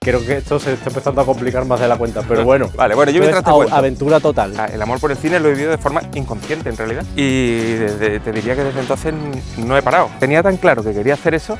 Creo que esto se está empezando a complicar más de la cuenta, pero bueno. Vale, bueno, yo mientras te cuento. Aventura total. El amor por el cine lo he vivido de forma inconsciente, en realidad. Y te diría que desde entonces no he parado. Tenía tan claro que quería hacer eso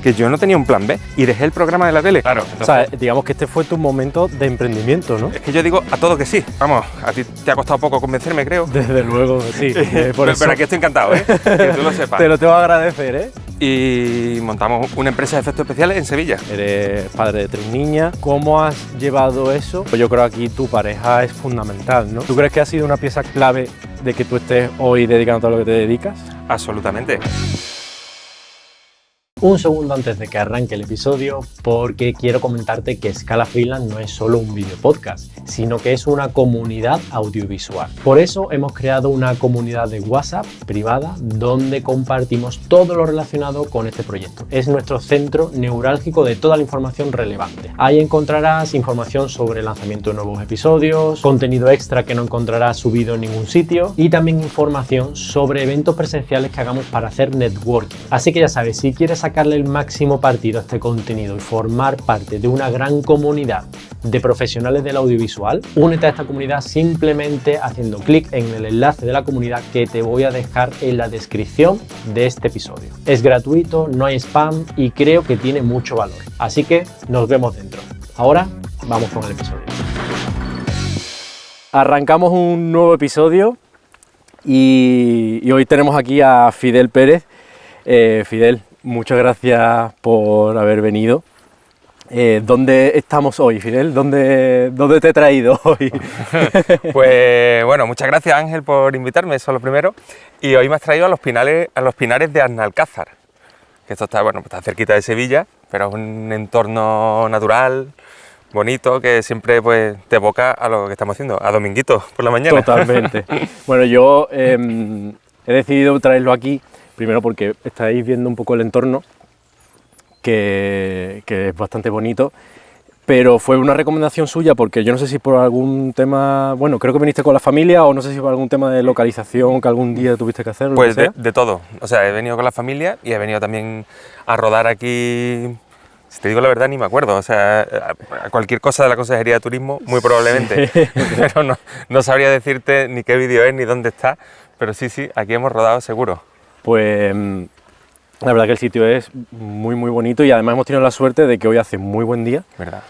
que yo no tenía un plan B y dejé el programa de la tele. Claro. Entonces, o sea, digamos que este fue tu momento de emprendimiento, ¿no? Es que yo digo a todo que sí. Vamos, a ti te ha costado poco convencerme, creo. Desde luego, sí. Pero aquí estoy encantado, ¿eh? Que tú lo sepas. Te lo tengo que agradecer, ¿eh? Y montamos una empresa de efectos especiales en Sevilla. Eres padre de 3 niñas. ¿Cómo has llevado eso? Pues yo creo que aquí tu pareja es fundamental, ¿no? ¿Tú crees que ha sido una pieza clave de que tú estés hoy dedicándote a lo que te dedicas? Absolutamente. Un segundo antes de que arranque el episodio, porque quiero comentarte que Scala Freelance no es solo un video podcast, sino que es una comunidad audiovisual. Por eso hemos creado una comunidad de WhatsApp privada donde compartimos todo lo relacionado con este proyecto. Es nuestro centro neurálgico de toda la información relevante. Ahí encontrarás información sobre el lanzamiento de nuevos episodios, contenido extra que no encontrarás subido en ningún sitio y también información sobre eventos presenciales que hagamos para hacer networking. Así que ya sabes, si quieres sacarle el máximo partido a este contenido y formar parte de una gran comunidad de profesionales del audiovisual, únete a esta comunidad simplemente haciendo clic en el enlace de la comunidad que te voy a dejar en la descripción de este episodio. Es gratuito, no hay spam y creo que tiene mucho valor. Así que nos vemos dentro. Ahora vamos con el episodio. Arrancamos un nuevo episodio y hoy tenemos aquí a Fidel Pérez. Fidel, muchas gracias por haber venido. ¿Dónde estamos hoy, Fidel? ¿Dónde te he traído hoy? Pues bueno, muchas gracias, Ángel, por invitarme, eso es lo primero. Y hoy me has traído a los Pinares de Arnalcázar, que esto está, bueno, está cerquita de Sevilla, pero es un entorno natural, bonito, que siempre pues te evoca a lo que estamos haciendo, a Dominguito por la mañana. Totalmente. Bueno, yo he decidido traerlo aquí, primero porque estáis viendo un poco el entorno, que es bastante bonito, pero fue una recomendación suya porque yo no sé si por algún tema, bueno, creo que viniste con la familia o no sé si por algún tema de localización que algún día tuviste que hacer. Pues de todo, o sea, he venido con la familia y he venido también a rodar aquí, si te digo la verdad ni me acuerdo, o sea, a cualquier cosa de la Consejería de Turismo, muy probablemente, sí. Pero no sabría decirte ni qué vídeo es ni dónde está, pero sí, aquí hemos rodado seguro. Pues la verdad que el sitio es muy bonito y además hemos tenido la suerte de que hoy hace muy buen día. ¿Verdad?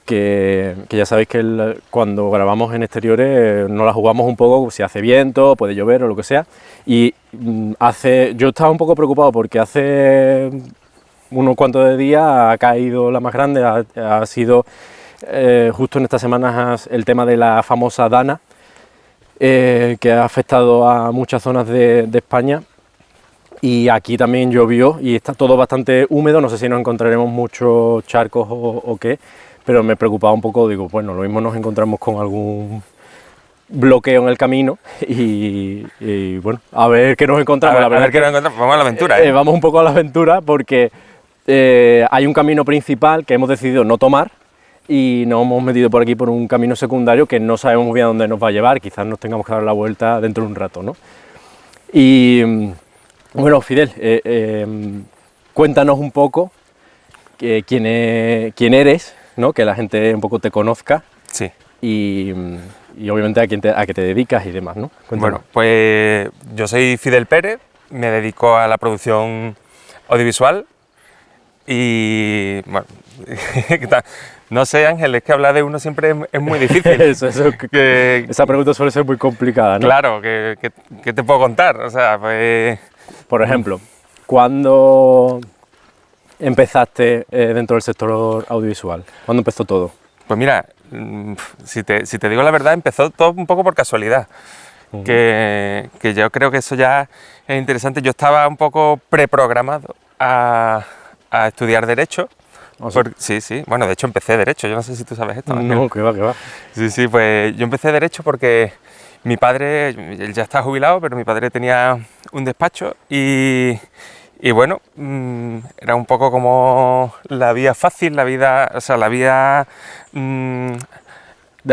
Que ya sabéis que cuando grabamos en exteriores nos la jugamos un poco, si hace viento, puede llover o lo que sea. Y yo estaba un poco preocupado porque hace unos cuantos de días ha caído la más grande, ha sido justo en estas semanas el tema de la famosa Dana, que ha afectado a muchas zonas de España. Y aquí también llovió y está todo bastante húmedo, no sé si nos encontraremos muchos charcos o qué, pero me preocupaba un poco, digo, bueno, lo mismo nos encontramos con algún bloqueo en el camino y bueno, a ver qué nos encontramos. A ver qué nos encontramos, vamos a la aventura. Vamos un poco a la aventura porque hay un camino principal que hemos decidido no tomar y nos hemos metido por aquí por un camino secundario que no sabemos muy bien a dónde nos va a llevar, quizás nos tengamos que dar la vuelta dentro de un rato, ¿no? Y bueno, Fidel, cuéntanos un poco quién eres, ¿no? Que la gente un poco te conozca. Sí. Y obviamente a qué te dedicas y demás, ¿no? Cuéntanos. Bueno, pues yo soy Fidel Pérez, me dedico a la producción audiovisual y bueno, no sé, Ángel, es que hablar de uno siempre es muy difícil. Esa pregunta suele ser muy complicada, ¿no? Claro, ¿qué te puedo contar? O sea, pues... Por ejemplo, ¿cuándo empezaste dentro del sector audiovisual? ¿Cuándo empezó todo? Pues mira, si te digo la verdad, empezó todo un poco por casualidad. Que yo creo que eso ya es interesante. Yo estaba un poco preprogramado a estudiar Derecho. Sí, bueno, de hecho empecé Derecho, yo no sé si tú sabes esto. No, que va. Sí, pues yo empecé Derecho porque mi padre, él ya está jubilado, pero mi padre tenía un despacho y bueno, era un poco como la vía fácil, la vía de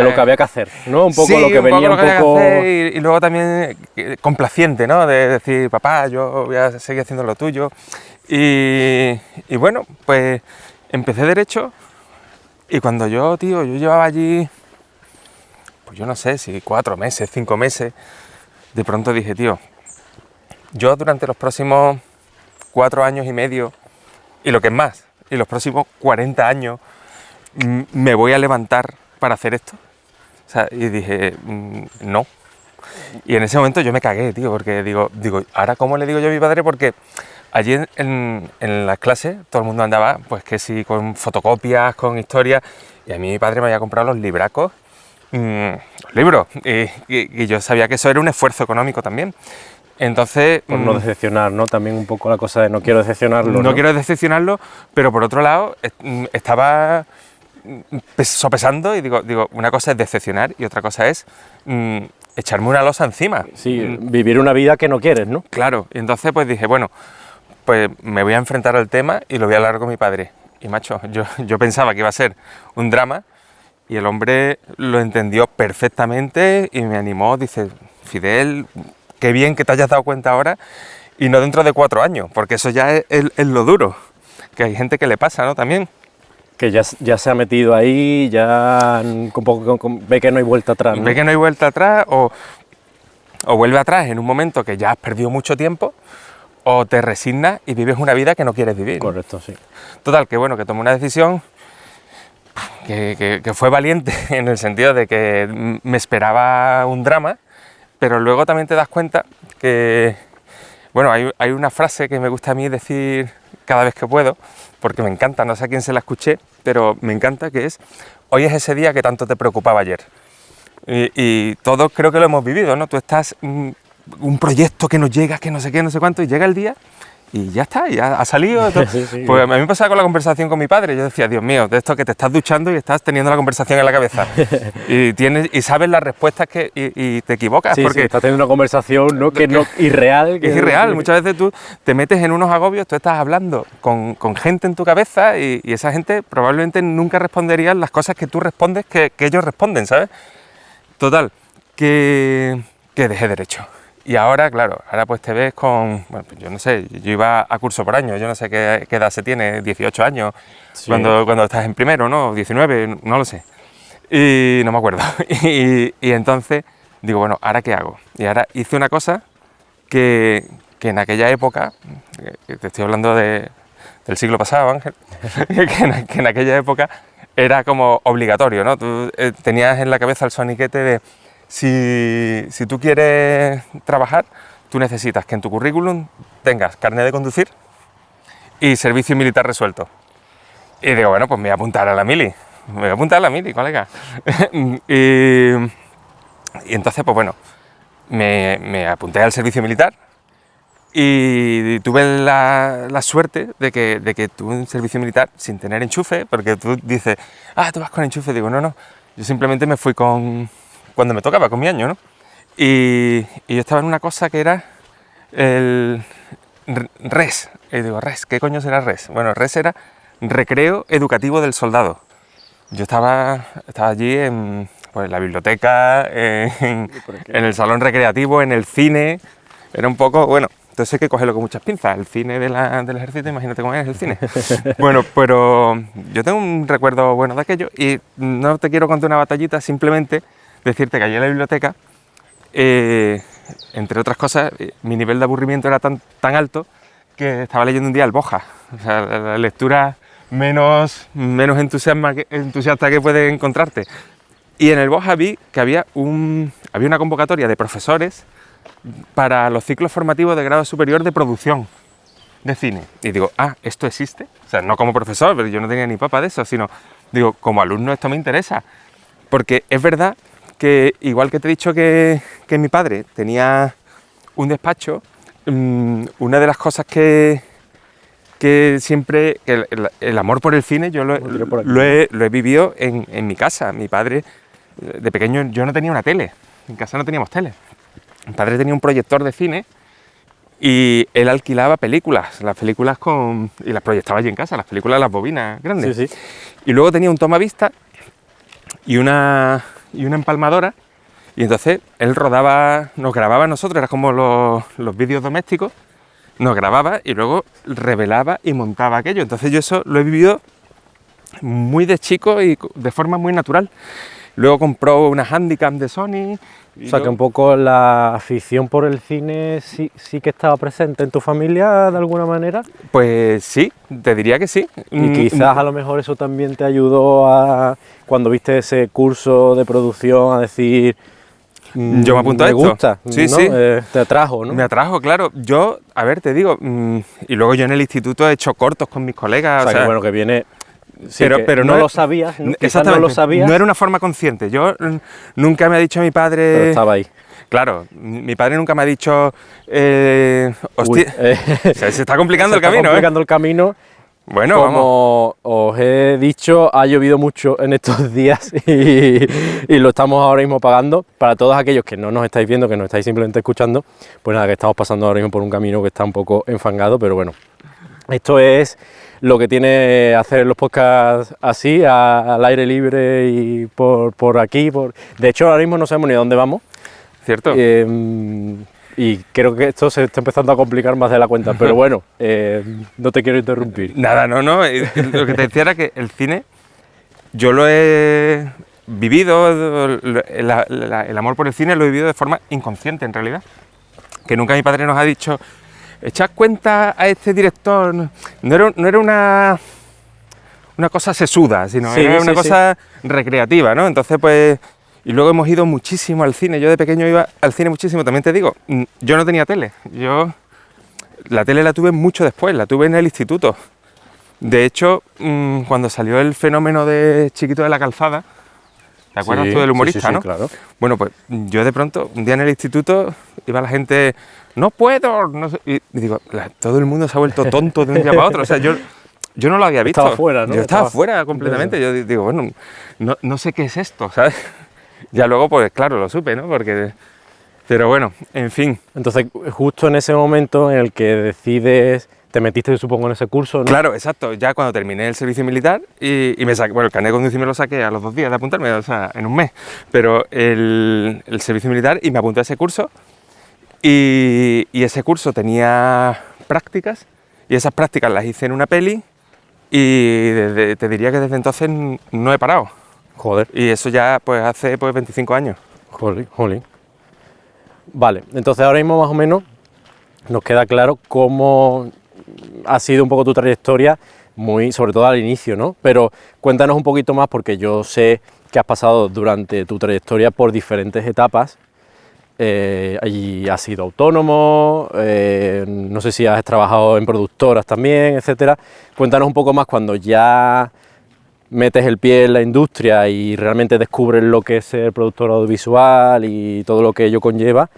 lo que había que hacer, ¿no? Un poco sí, lo que venía un poco... Hacer y luego también complaciente, ¿no? De decir, papá, yo voy a seguir haciendo lo tuyo. Y bueno, pues empecé Derecho Y cuando yo llevaba allí, pues yo no sé, si 4 meses, 5 meses, de pronto dije, tío, yo durante los próximos 4 años y medio, y lo que es más, y los próximos 40 años, me voy a levantar para hacer esto. O sea, y dije, no. Y en ese momento yo me cagué, tío, porque digo, ¿ahora cómo le digo yo a mi padre? Porque allí en las clases todo el mundo andaba, pues que sí, con fotocopias, con historias, y a mí mi padre me había comprado los libracos, los libros, y yo sabía que eso era un esfuerzo económico también. Entonces... Por no decepcionar, ¿no? También un poco la cosa de no quiero decepcionarlo, ¿no? No quiero decepcionarlo, pero por otro lado estaba sopesando y digo, una cosa es decepcionar y otra cosa es echarme una losa encima. Sí, vivir una vida que no quieres, ¿no? Claro, y entonces pues dije, bueno, pues me voy a enfrentar al tema y lo voy a hablar con mi padre. Y macho, yo pensaba que iba a ser un drama y el hombre lo entendió perfectamente y me animó, dice, Fidel, qué bien que te hayas dado cuenta ahora y no dentro de 4 años, porque eso ya es lo duro, que hay gente que le pasa, ¿no? También. Que ya se ha metido ahí, ya ve que no hay vuelta atrás, ¿no? Ve que no hay vuelta atrás o vuelve atrás en un momento que ya has perdido mucho tiempo o te resignas y vives una vida que no quieres vivir. Correcto, sí. Total, que bueno, que tomé una decisión que fue valiente en el sentido de que me esperaba un drama, pero luego también te das cuenta que, bueno, hay una frase que me gusta a mí decir cada vez que puedo, porque me encanta, no sé a quién se la escuché, pero me encanta, que es, hoy es ese día que tanto te preocupaba ayer. Y todos creo que lo hemos vivido, ¿no? Tú estás, un proyecto que no llega, que no sé qué, no sé cuánto, y llega el día y ya está, ya ha salido. Sí. Pues a mí me pasaba con la conversación con mi padre, yo decía, Dios mío, de esto que te estás duchando y estás teniendo la conversación en la cabeza. y sabes las respuestas y te equivocas. Sí, porque estás teniendo una conversación, ¿no? Irreal. Es irreal, muchas veces tú te metes en unos agobios, tú estás hablando con gente en tu cabeza y esa gente probablemente nunca respondería las cosas que tú respondes que ellos responden, ¿sabes? Total, que dejé derecho. Y ahora, claro, ahora pues te ves con, bueno, pues yo no sé, yo iba a curso por año, yo no sé qué edad se tiene, 18 años, sí. cuando estás en primero, ¿no? 19, no lo sé. Y no me acuerdo. y entonces digo, bueno, ¿ahora qué hago? Y ahora hice una cosa que en aquella época, que te estoy hablando del siglo pasado, Ángel, que en aquella época era como obligatorio, ¿no? Tú tenías en la cabeza el soniquete de si tú quieres trabajar, tú necesitas que en tu currículum tengas carnet de conducir y servicio militar resuelto. Y digo, bueno, pues me voy a apuntar a la mili. Colega. y entonces, pues bueno, me apunté al servicio militar y tuve la suerte de que tuve un servicio militar sin tener enchufe, porque tú dices, tú vas con enchufe. Digo, no, yo simplemente me fui cuando me tocaba, con mi año, ¿no? Y yo estaba en una cosa que era el RES. Y digo, ¿RES? ¿Qué coño será RES? Bueno, RES era Recreo Educativo del Soldado. Yo estaba allí en la biblioteca, en el salón recreativo, en el cine. Era un poco, bueno, entonces hay que cogerlo con muchas pinzas. El cine del ejército, imagínate cómo es el cine. Bueno, pero yo tengo un recuerdo bueno de aquello y no te quiero contar una batallita, simplemente decirte que allí en la biblioteca, entre otras cosas, mi nivel de aburrimiento era tan alto que estaba leyendo un día el Boja. O sea, la lectura menos entusiasta que puedes encontrarte. Y en el Boja vi que había una convocatoria de profesores para los ciclos formativos de grado superior de producción de cine. Y digo, ¿esto existe? O sea, no como profesor, pero yo no tenía ni papa de eso, sino, digo, como alumno esto me interesa. Porque es verdad que, igual que te he dicho que mi padre tenía un despacho, una de las cosas que siempre, que el amor por el cine, yo lo he vivido en mi casa. Mi padre, de pequeño, yo no tenía una tele, en casa no teníamos tele. Mi padre tenía un proyector de cine y él alquilaba películas, y las proyectaba allí en casa, las películas, las bobinas grandes. Sí, sí. Y luego tenía un tomavista y una empalmadora, y entonces él nos grababa a nosotros, era como los vídeos domésticos, nos grababa y luego revelaba y montaba aquello. Entonces yo eso lo he vivido muy de chico y de forma muy natural. Luego compró una Handycam de Sony. O sea, que un poco la afición por el cine sí que estaba presente en tu familia de alguna manera. Pues sí, te diría que sí. Y quizás a lo mejor eso también te ayudó a, cuando viste ese curso de producción, a decir... yo me apunto a esto. Me gusta, sí, ¿no? sí. Te atrajo, ¿no? Me atrajo, claro. Yo, a ver, te digo, y luego yo en el instituto he hecho cortos con mis colegas. O sea, que bueno, que viene... Sí, pero no lo sabías, ¿no? Quizás exactamente, no lo sabías. no era una forma consciente. Yo nunca me ha dicho mi padre... Pero estaba ahí. Claro, mi padre nunca me ha dicho... hostia, se está complicando el camino, Se está complicando el camino. Bueno, como vamos. os he dicho, ha llovido mucho en estos días y lo estamos ahora mismo pagando. Para todos aquellos que no nos estáis viendo, que nos estáis simplemente escuchando, pues nada, que estamos pasando ahora mismo por un camino que está un poco enfangado, pero bueno, esto es lo que tiene hacer los podcasts así, al aire libre y por aquí. De hecho, ahora mismo no sabemos ni a dónde vamos. ¿Cierto? Y creo que esto se está empezando a complicar más de la cuenta, pero bueno, no te quiero interrumpir. Nada, no. Lo que te decía era que el cine, yo lo he vivido, el amor por el cine lo he vivido de forma inconsciente en realidad. Que nunca mi padre nos ha dicho, echad cuenta a este director. No era una cosa sesuda, sino Sí, era una sí, cosa recreativa, ¿no? Entonces, pues... Y luego hemos ido muchísimo al cine. Yo de pequeño iba al cine muchísimo. También te digo, yo no tenía tele. La tele la tuve mucho después, la tuve en el instituto. De hecho, cuando salió el fenómeno de Chiquito de la Calzada, ¿te acuerdas tú del humorista, sí, no? Claro. Bueno, pues yo de pronto, un día en el instituto, iba la gente, no puedo, no sé, y digo, todo el mundo se ha vuelto tonto de un día para otro. O sea, yo no lo había visto. Estaba fuera, ¿no? Yo estaba fuera completamente. Yo digo, bueno, no sé qué es esto, ¿sabes? Ya luego, pues claro, lo supe, ¿no? Pero bueno, en fin. Entonces, justo en ese momento en el que decides, te metiste, supongo, en ese curso, ¿no? Claro, exacto. Ya cuando terminé el servicio militar y me saqué, bueno, el carnet de conducir me lo saqué a los 2 días de apuntarme, o sea, en un mes. Pero el servicio militar y me apunté a ese curso y ese curso tenía prácticas y esas prácticas las hice en una peli y te diría que desde entonces no he parado. Joder. Y eso ya pues hace 25 años. Jolín. Vale, entonces ahora mismo más o menos nos queda claro cómo ha sido un poco tu trayectoria, muy sobre todo al inicio, ¿no? Pero cuéntanos un poquito más, porque yo sé que has pasado durante tu trayectoria por diferentes etapas. Y has sido autónomo, no sé si has trabajado en productoras también, etcétera. Cuéntanos un poco más cuando ya metes el pie en la industria y realmente descubres lo que es ser productor audiovisual y todo lo que ello conlleva,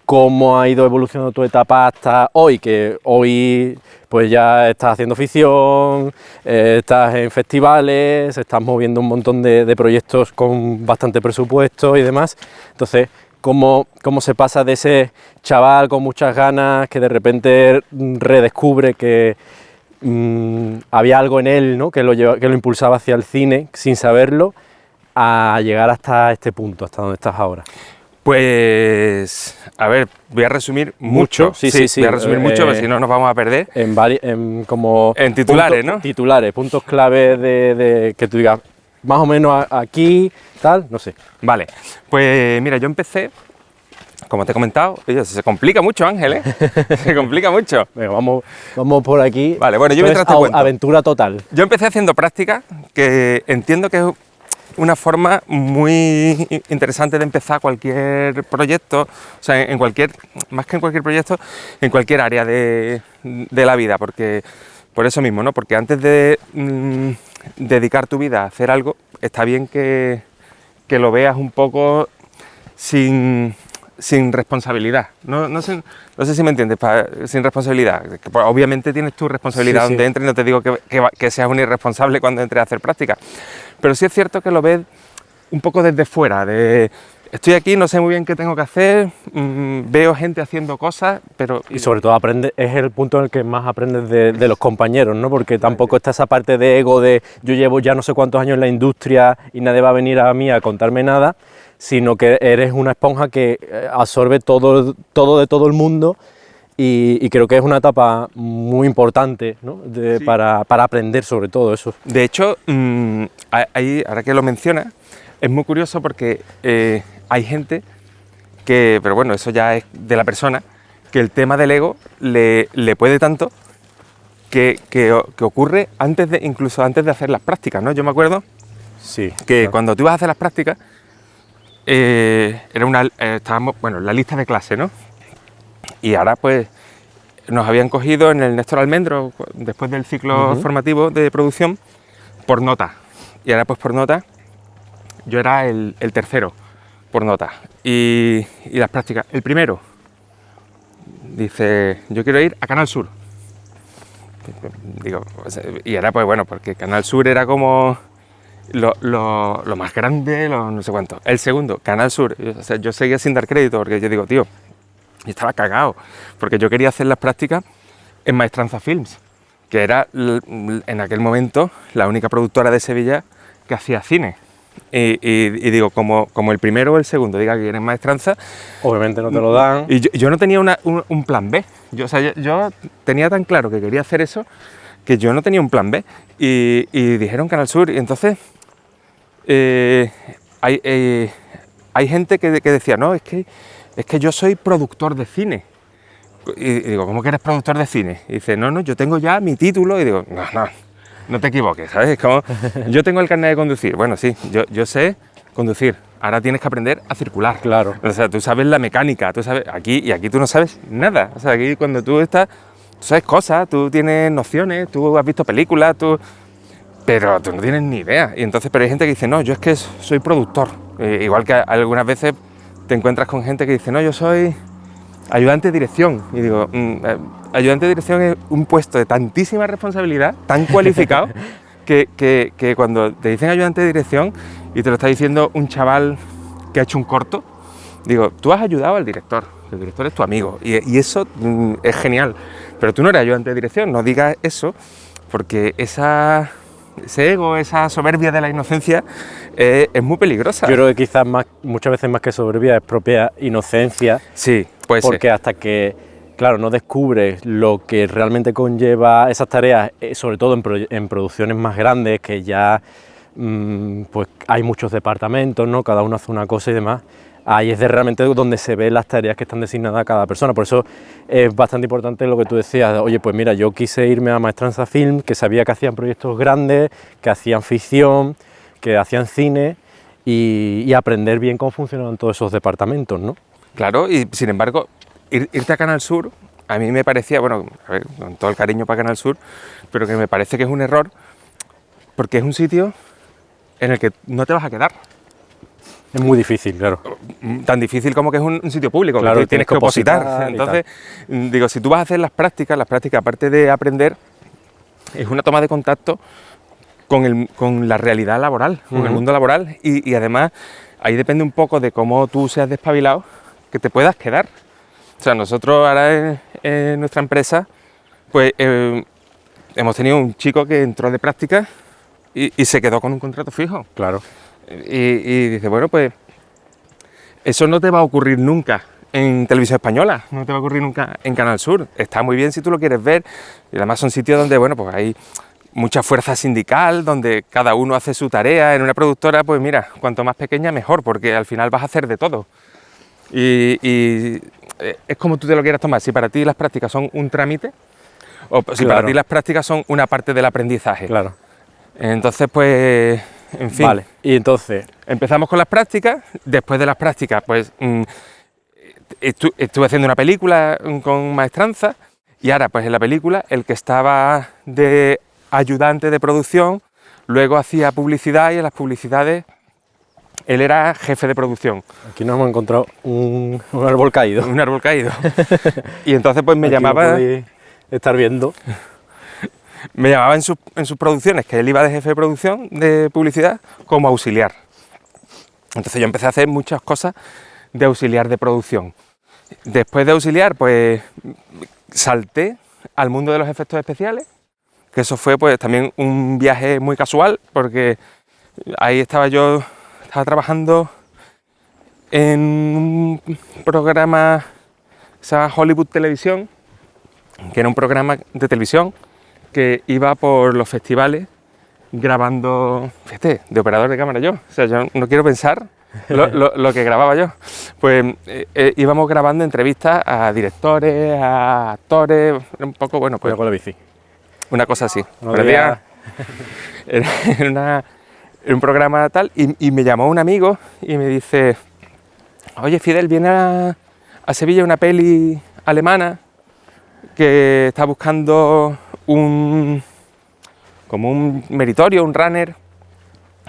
cómo ha ido evolucionando tu etapa hasta hoy, que hoy pues ya estás haciendo ficción, estás en festivales, estás moviendo un montón de proyectos con bastante presupuesto y demás. Entonces, ¿cómo se pasa de ese chaval con muchas ganas que de repente redescubre que había algo en él, ¿no? que lo impulsaba hacia el cine sin saberlo, a llegar hasta este punto, hasta donde estás ahora? Pues, a ver, voy a resumir mucho. Sí. Voy a resumir mucho, porque si no nos vamos a perder. En titulares, ¿no? Titulares, puntos clave de que tú digas, más o menos aquí, tal, no sé. Vale, pues mira, yo empecé, como te he comentado, oye, se complica mucho, Ángel, ¿eh? Se complica mucho. Venga, vamos por aquí. Vale, bueno, yo mientras te cuento. Aventura total. Yo empecé haciendo prácticas, que entiendo que es una forma muy interesante de empezar cualquier proyecto, o sea, más que en cualquier proyecto, en cualquier área de la vida, porque por eso mismo, ¿no? Porque antes de dedicar tu vida a hacer algo, está bien que lo veas un poco sin responsabilidad. No sé si me entiendes, sin responsabilidad. Pues, obviamente tienes tu responsabilidad donde entres, no te digo que seas un irresponsable cuando entres a hacer práctica, pero sí es cierto que lo ves un poco desde fuera, estoy aquí, no sé muy bien qué tengo que hacer, veo gente haciendo cosas, pero... Y sobre todo es el punto en el que más aprendes de los compañeros, ¿no? Porque tampoco está esa parte de ego de yo llevo ya no sé cuántos años en la industria y nadie va a venir a mí a contarme nada, sino que eres una esponja que absorbe todo de todo el mundo y creo que es una etapa muy importante, ¿no? Sí. para aprender sobre todo eso. De hecho, ahora que lo mencionas, es muy curioso porque hay gente que, pero bueno, eso ya es de la persona, que el tema del ego le puede tanto que ocurre incluso antes de hacer las prácticas, ¿no? Yo me acuerdo Sí, que claro. cuando tú ibas a hacer las prácticas, estábamos, bueno, en la lista de clase, ¿no? Y ahora pues nos habían cogido en el Néstor Almendro, después del ciclo formativo de producción, por nota. Y ahora pues por nota, yo era el tercero por nota. Y las prácticas, el primero, dice, yo quiero ir a Canal Sur. Digo, y era pues bueno, porque Canal Sur era como lo más grande, no sé cuánto. El segundo, Canal Sur, yo seguía sin dar crédito, porque yo digo, tío, y estaba cagado, porque yo quería hacer las prácticas en Maestranza Films, que era en aquel momento la única productora de Sevilla que hacía cine. Y digo, como el primero o el segundo diga que eres Maestranza, Obviamente no te lo dan. y yo no tenía un plan B. Yo tenía tan claro que quería hacer eso que yo no tenía un plan B. Y dijeron Canal Sur, y entonces hay gente que decía, no, es que yo soy productor de cine. Y digo, ¿cómo que eres productor de cine? Y dice, no, yo tengo ya mi título. Y digo, no te equivoques, ¿sabes? Es como, yo tengo el carnet de conducir. Bueno, sí, yo sé conducir. Ahora tienes que aprender a circular. Claro. O sea, tú sabes la mecánica, tú sabes aquí tú no sabes nada. O sea, aquí cuando tú sabes cosas, tú tienes nociones, tú has visto películas, pero tú no tienes ni idea. Y entonces, pero hay gente que dice, no, yo es que soy productor. Igual que algunas veces te encuentras con gente que dice, no, yo soy ayudante de dirección. Y digo, ayudante de dirección es un puesto de tantísima responsabilidad, tan cualificado, que cuando te dicen ayudante de dirección y te lo está diciendo un chaval que ha hecho un corto, digo, tú has ayudado al director, el director es tu amigo, y eso es genial, pero tú no eres ayudante de dirección, no digas eso, porque ese ego, esa soberbia de la inocencia es muy peligrosa. Yo creo que quizás muchas veces más que soberbia es propia inocencia. Sí, puede ser. Porque hasta que, claro, no descubres lo que realmente conlleva esas tareas, sobre todo en producciones más grandes, que ya pues hay muchos departamentos, ¿no? Cada uno hace una cosa y demás. Ahí es realmente donde se ven las tareas que están designadas a cada persona. Por eso es bastante importante lo que tú decías. Oye, pues mira, yo quise irme a Maestranza Film, que sabía que hacían proyectos grandes, que hacían ficción, que hacían cine, y aprender bien cómo funcionaban todos esos departamentos, ¿no? Claro, y sin embargo, irte a Canal Sur, a mí me parecía, bueno, a ver, con todo el cariño para Canal Sur, pero que me parece que es un error, porque es un sitio en el que no te vas a quedar. Es muy difícil, claro. Tan difícil como que es un sitio público, claro, que tienes que opositar. y Entonces, digo, si tú vas a hacer las prácticas, aparte de aprender, es una toma de contacto con la realidad laboral, con el mundo laboral, y además ahí depende un poco de cómo tú seas despabilado, que te puedas quedar. O sea, nosotros ahora en nuestra empresa, pues hemos tenido un chico que entró de práctica y se quedó con un contrato fijo. Claro. Y dice, bueno, pues eso no te va a ocurrir nunca en Televisión Española, no te va a ocurrir nunca en Canal Sur. Está muy bien si tú lo quieres ver, y además son sitios donde, bueno, pues hay mucha fuerza sindical, donde cada uno hace su tarea. En una productora, pues mira, cuanto más pequeña mejor, porque al final vas a hacer de todo. Y es como tú te lo quieras tomar, si para ti las prácticas son un trámite, o si para ti las prácticas son una parte del aprendizaje. Claro. Entonces, pues, en fin. Vale, y entonces empezamos con las prácticas. Después de las prácticas, pues estuve haciendo una película con Maestranza, y ahora pues en la película el que estaba de ayudante de producción luego hacía publicidad, y en las publicidades él era jefe de producción. aquí nos hemos encontrado un árbol caído. Un árbol caído. Y entonces pues me aquí llamaba... lo podéis estar viendo. Me llamaba en sus producciones, que él iba de jefe de producción de publicidad, como auxiliar. Entonces yo empecé a hacer muchas cosas de auxiliar de producción. Después de auxiliar, pues salté al mundo de los efectos especiales, que eso fue pues también un viaje muy casual, porque ahí estaba trabajando en un programa que se llama Hollywood Televisión, que era un programa de televisión que iba por los festivales grabando, fíjate, de operador de cámara yo. O sea, yo no quiero pensar lo que grababa yo. Pues íbamos grabando entrevistas a directores, a actores, un poco, bueno, pues... con la bici. Una cosa así. No Pero había- era un programa tal, y me llamó un amigo y me dice: oye, Fidel, viene a Sevilla una peli alemana que está buscando como un meritorio, un runner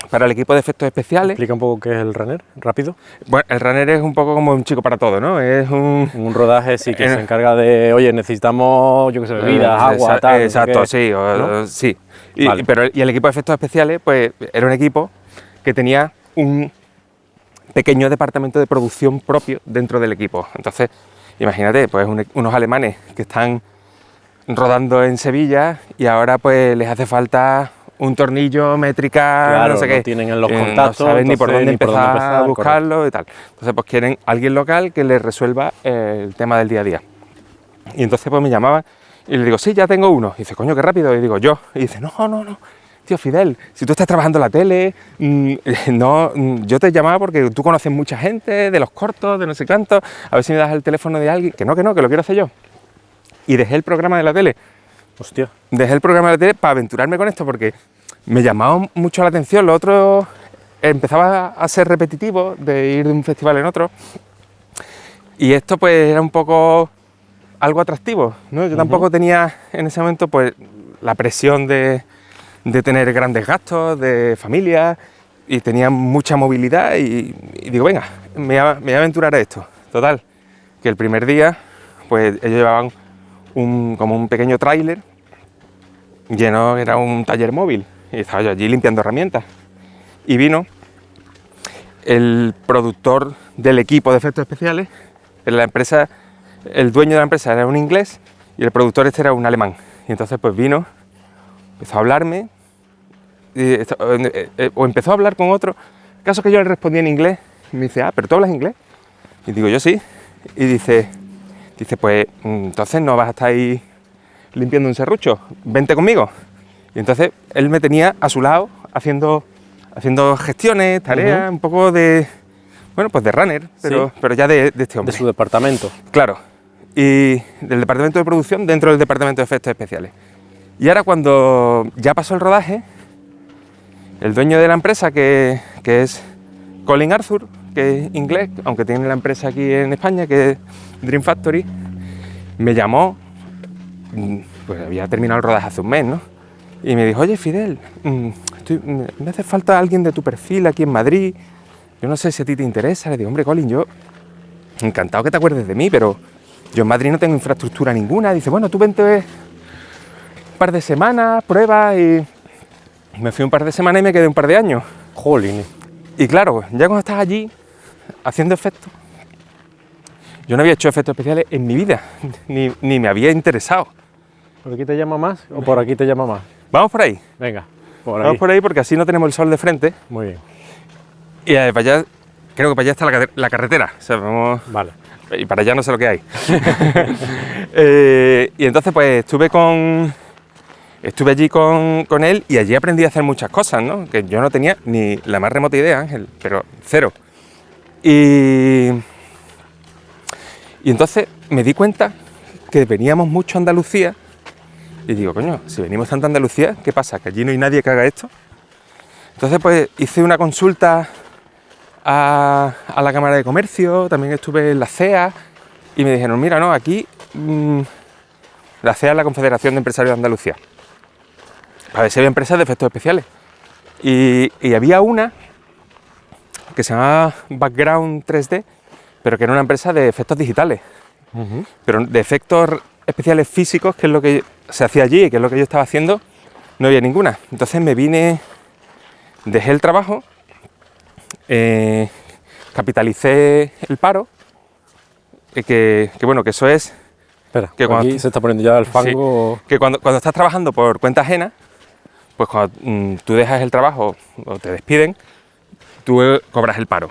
para el equipo de efectos especiales. Explica un poco qué es el runner, rápido. Bueno, el runner es un poco como un chico para todo, ¿no? Es un... En un rodaje sí que se encarga de, oye, necesitamos, yo qué sé, bebidas, agua, tal. no sé Exacto, qué. sí, ¿no? sí. Vale. Pero el equipo de efectos especiales, pues era un equipo que tenía un pequeño departamento de producción propio dentro del equipo. Entonces, imagínate, pues unos alemanes que están rodando en Sevilla y ahora pues les hace falta un tornillo, métrica, Claro, no sé no qué. tienen en los contactos, no saben ni por entonces, dónde ni por empezar, dónde empezar, a buscarlo y tal. Entonces, pues quieren alguien local que les resuelva el tema del día a día. Y entonces pues me llamaban y le digo: sí, ya tengo uno. Y dice: coño, qué rápido. Y digo: yo. Y dice: no, tío Fidel, si tú estás trabajando en la tele, yo te llamaba porque tú conoces mucha gente de los cortos, de no sé cuánto, a ver si me das el teléfono de alguien. Que no, que lo quiero hacer yo. Y dejé el programa de la tele. Hostia. Dejé el programa de la tele para aventurarme con esto porque me llamaba mucho la atención. Lo otro empezaba a ser repetitivo, de ir de un festival en otro. Y esto pues era un poco algo atractivo, ¿no? Yo tampoco tenía en ese momento pues la presión de tener grandes gastos, de familia, y tenía mucha movilidad y digo: venga, me voy a aventurar a esto. Total, que el primer día pues ellos llevaban como un pequeño tráiler lleno, era un taller móvil, y estaba yo allí limpiando herramientas. Y vino el productor del equipo de efectos especiales. En la empresa, el dueño de la empresa era un inglés y el productor este era un alemán. Y entonces pues vino, empezó a hablarme, o empezó a hablar con otro. El caso que yo le respondí en inglés y me dice: ¿pero tú hablas inglés? Y digo: yo sí. Y dice: pues entonces no vas a estar ahí limpiando un serrucho, vente conmigo. Y entonces él me tenía a su lado haciendo gestiones, tareas, un poco de, bueno, pues de runner, pero ya de este hombre. De su departamento. Claro. Y del departamento de producción dentro del departamento de efectos especiales. Y ahora, cuando ya pasó el rodaje, el dueño de la empresa, que es Colin Arthur, que es inglés, aunque tiene la empresa aquí en España, que es Dream Factory, me llamó, pues había terminado el rodaje hace un mes, ¿no? Y me dijo: oye, Fidel, me hace falta alguien de tu perfil aquí en Madrid, yo no sé si a ti te interesa. Le digo: hombre, Colin, yo encantado que te acuerdes de mí, pero yo en Madrid no tengo infraestructura ninguna. Dice: bueno, tú vente un par de semanas, pruebas. Y me fui un par de semanas y me quedé un par de años. Jolín. Y claro, ya cuando estás allí haciendo efectos, yo no había hecho efectos especiales en mi vida, ni me había interesado. ¿Por aquí te llama más o por aquí te llama más? Vamos por ahí. Venga, por ahí. Vamos por ahí porque así no tenemos el sol de frente. Muy bien. Y para allá, creo que para allá está la carretera. O sea, vamos... Vale. Y para allá no sé lo que hay. Y entonces pues estuve allí con él y allí aprendí a hacer muchas cosas, ¿no? Que yo no tenía ni la más remota idea, Ángel, pero cero. Y entonces me di cuenta que veníamos mucho a Andalucía y digo: coño, si venimos tanto a Andalucía, ¿qué pasa? ¿Que allí no hay nadie que haga esto? Entonces pues hice una consulta a la Cámara de Comercio, también estuve en la CEA y me dijeron: mira, no, aquí la CEA es la Confederación de Empresarios de Andalucía, para ver si había empresas de efectos especiales. Y había una que se llamaba Background 3D, pero que era una empresa de efectos digitales, pero de efectos especiales físicos, que es lo que se hacía allí, que es lo que yo estaba haciendo, no había ninguna. Entonces me vine, dejé el trabajo, capitalicé el paro, que bueno, que eso es... Espera, que cuando aquí se está poniendo ya el fango. Sí, que cuando estás trabajando por cuenta ajena, pues cuando tú dejas el trabajo o te despiden, tú cobras el paro.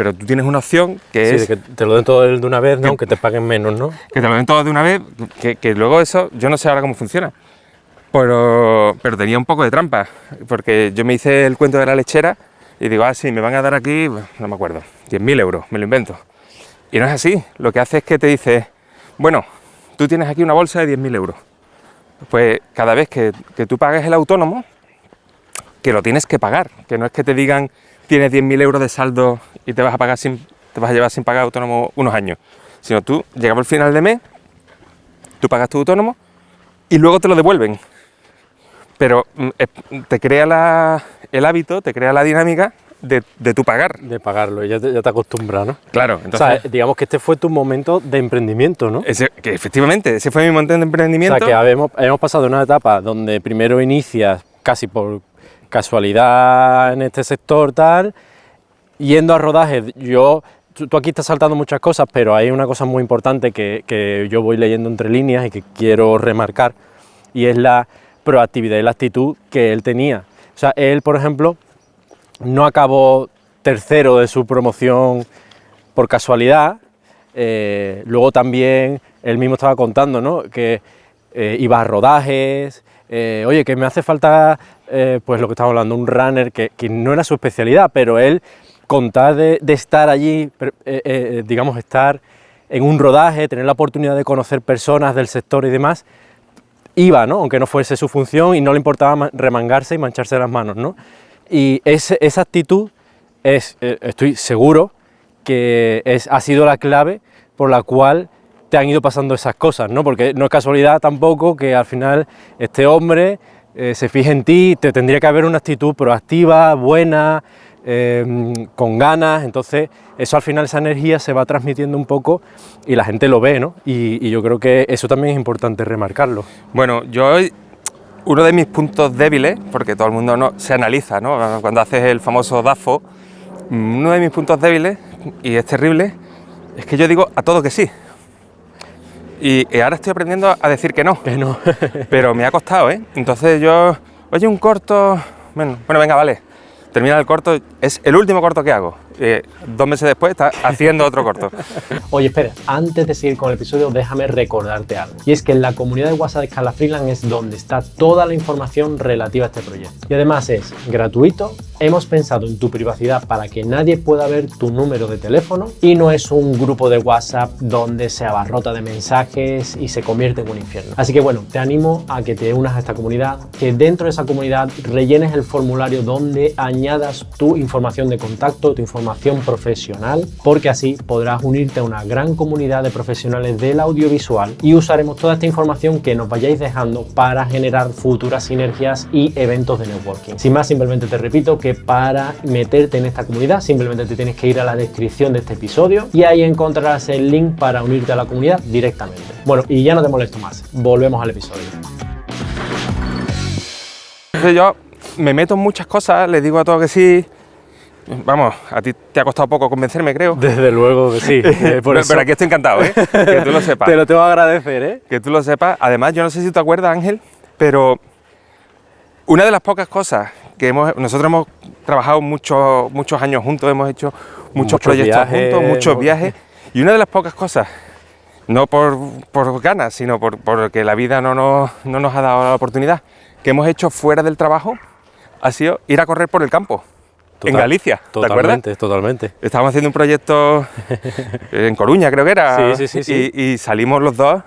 pero tú tienes una opción que Sí, es... de que te lo den todo de una vez, ¿no? Aunque te paguen menos, ¿no? Que te lo den todo de una vez, que luego eso, yo no sé ahora cómo funciona, pero tenía un poco de trampa, porque yo me hice el cuento de la lechera y digo, sí, me van a dar aquí, no me acuerdo, 10.000 euros, me lo invento. Y no es así, lo que hace es que te dice, bueno, tú tienes aquí una bolsa de 10.000 euros. Pues cada vez que tú pagues el autónomo, que lo tienes que pagar, que no es que te digan tienes 10.000 euros de saldo y te vas a llevar sin pagar autónomo unos años, sino tú llegas al final de mes, tú pagas tu autónomo y luego te lo devuelven. Pero te crea el hábito, te crea la dinámica de tu pagar. De pagarlo, ya te acostumbras, ¿no? Claro, entonces... O sea, digamos que este fue tu momento de emprendimiento, ¿no? Que efectivamente, ese fue mi momento de emprendimiento. O sea, que hemos pasado de una etapa donde primero inicias casi por casualidad en este sector tal, yendo a rodajes. Tú aquí estás saltando muchas cosas, pero hay una cosa muy importante que yo voy leyendo entre líneas y que quiero remarcar, y es la proactividad y la actitud que él tenía. O sea, él, por ejemplo, no acabó tercero de su promoción por casualidad. Luego también él mismo estaba contando, ¿no? Que iba a rodajes, oye, que me hace falta, pues lo que estamos hablando, un runner, que no era su especialidad, pero él, con tal de estar allí, digamos, estar en un rodaje, tener la oportunidad de conocer personas del sector y demás, iba, ¿no? Aunque no fuese su función y no le importaba remangarse y mancharse las manos, ¿no? Y esa actitud estoy seguro que ha sido la clave por la cual te han ido pasando esas cosas, ¿no? Porque no es casualidad tampoco que al final este hombre se fije en ti, te tendría que haber una actitud proactiva, buena, con ganas. Entonces eso al final, esa energía se va transmitiendo un poco y la gente lo ve, ¿no? Y yo creo que eso también es importante remarcarlo. Bueno, uno de mis puntos débiles, porque todo el mundo se analiza, ¿no? Cuando haces el famoso DAFO, uno de mis puntos débiles, y es terrible, es que yo digo a todo que sí. Y ahora estoy aprendiendo a decir que no. Que no. Pero me ha costado, ¿eh? Entonces oye, un corto, bueno, venga, vale. Termina el corto, es el último corto que hago. 2 meses después está haciendo otro corto. Oye, espera, antes de seguir con el episodio, déjame recordarte algo. Y es que en la comunidad de WhatsApp de Scala Freelance es donde está toda la información relativa a este proyecto. Y además es gratuito, hemos pensado en tu privacidad para que nadie pueda ver tu número de teléfono y no es un grupo de WhatsApp donde se abarrota de mensajes y se convierte en un infierno. Así que bueno, te animo a que te unas a esta comunidad, que dentro de esa comunidad rellenes el formulario donde añadas tu información de contacto, tu información profesional, porque así podrás unirte a una gran comunidad de profesionales del audiovisual y usaremos toda esta información que nos vayáis dejando para generar futuras sinergias y eventos de networking. Sin más, simplemente te repito que para meterte en esta comunidad simplemente te tienes que ir a la descripción de este episodio y ahí encontrarás el link para unirte a la comunidad directamente. Bueno, y ya no te molesto más, volvemos al episodio. Yo me meto en muchas cosas, les digo a todo que sí. Vamos, a ti te ha costado poco convencerme, creo. Desde luego que sí. Pero aquí estoy encantado, ¿eh? Que tú lo sepas. Te lo tengo que agradecer, ¿eh? Que tú lo sepas. Además, yo no sé si te acuerdas, Ángel, pero una de las pocas cosas que nosotros hemos trabajado muchos años juntos, hemos hecho muchos proyectos juntos, muchos viajes, y una de las pocas cosas, no por ganas, sino porque la vida no nos ha dado la oportunidad, que hemos hecho fuera del trabajo, ha sido ir a correr por el campo. En Galicia, ¿te acuerdas? Totalmente. Estábamos haciendo un proyecto en Coruña, creo que era. Sí. Y salimos los dos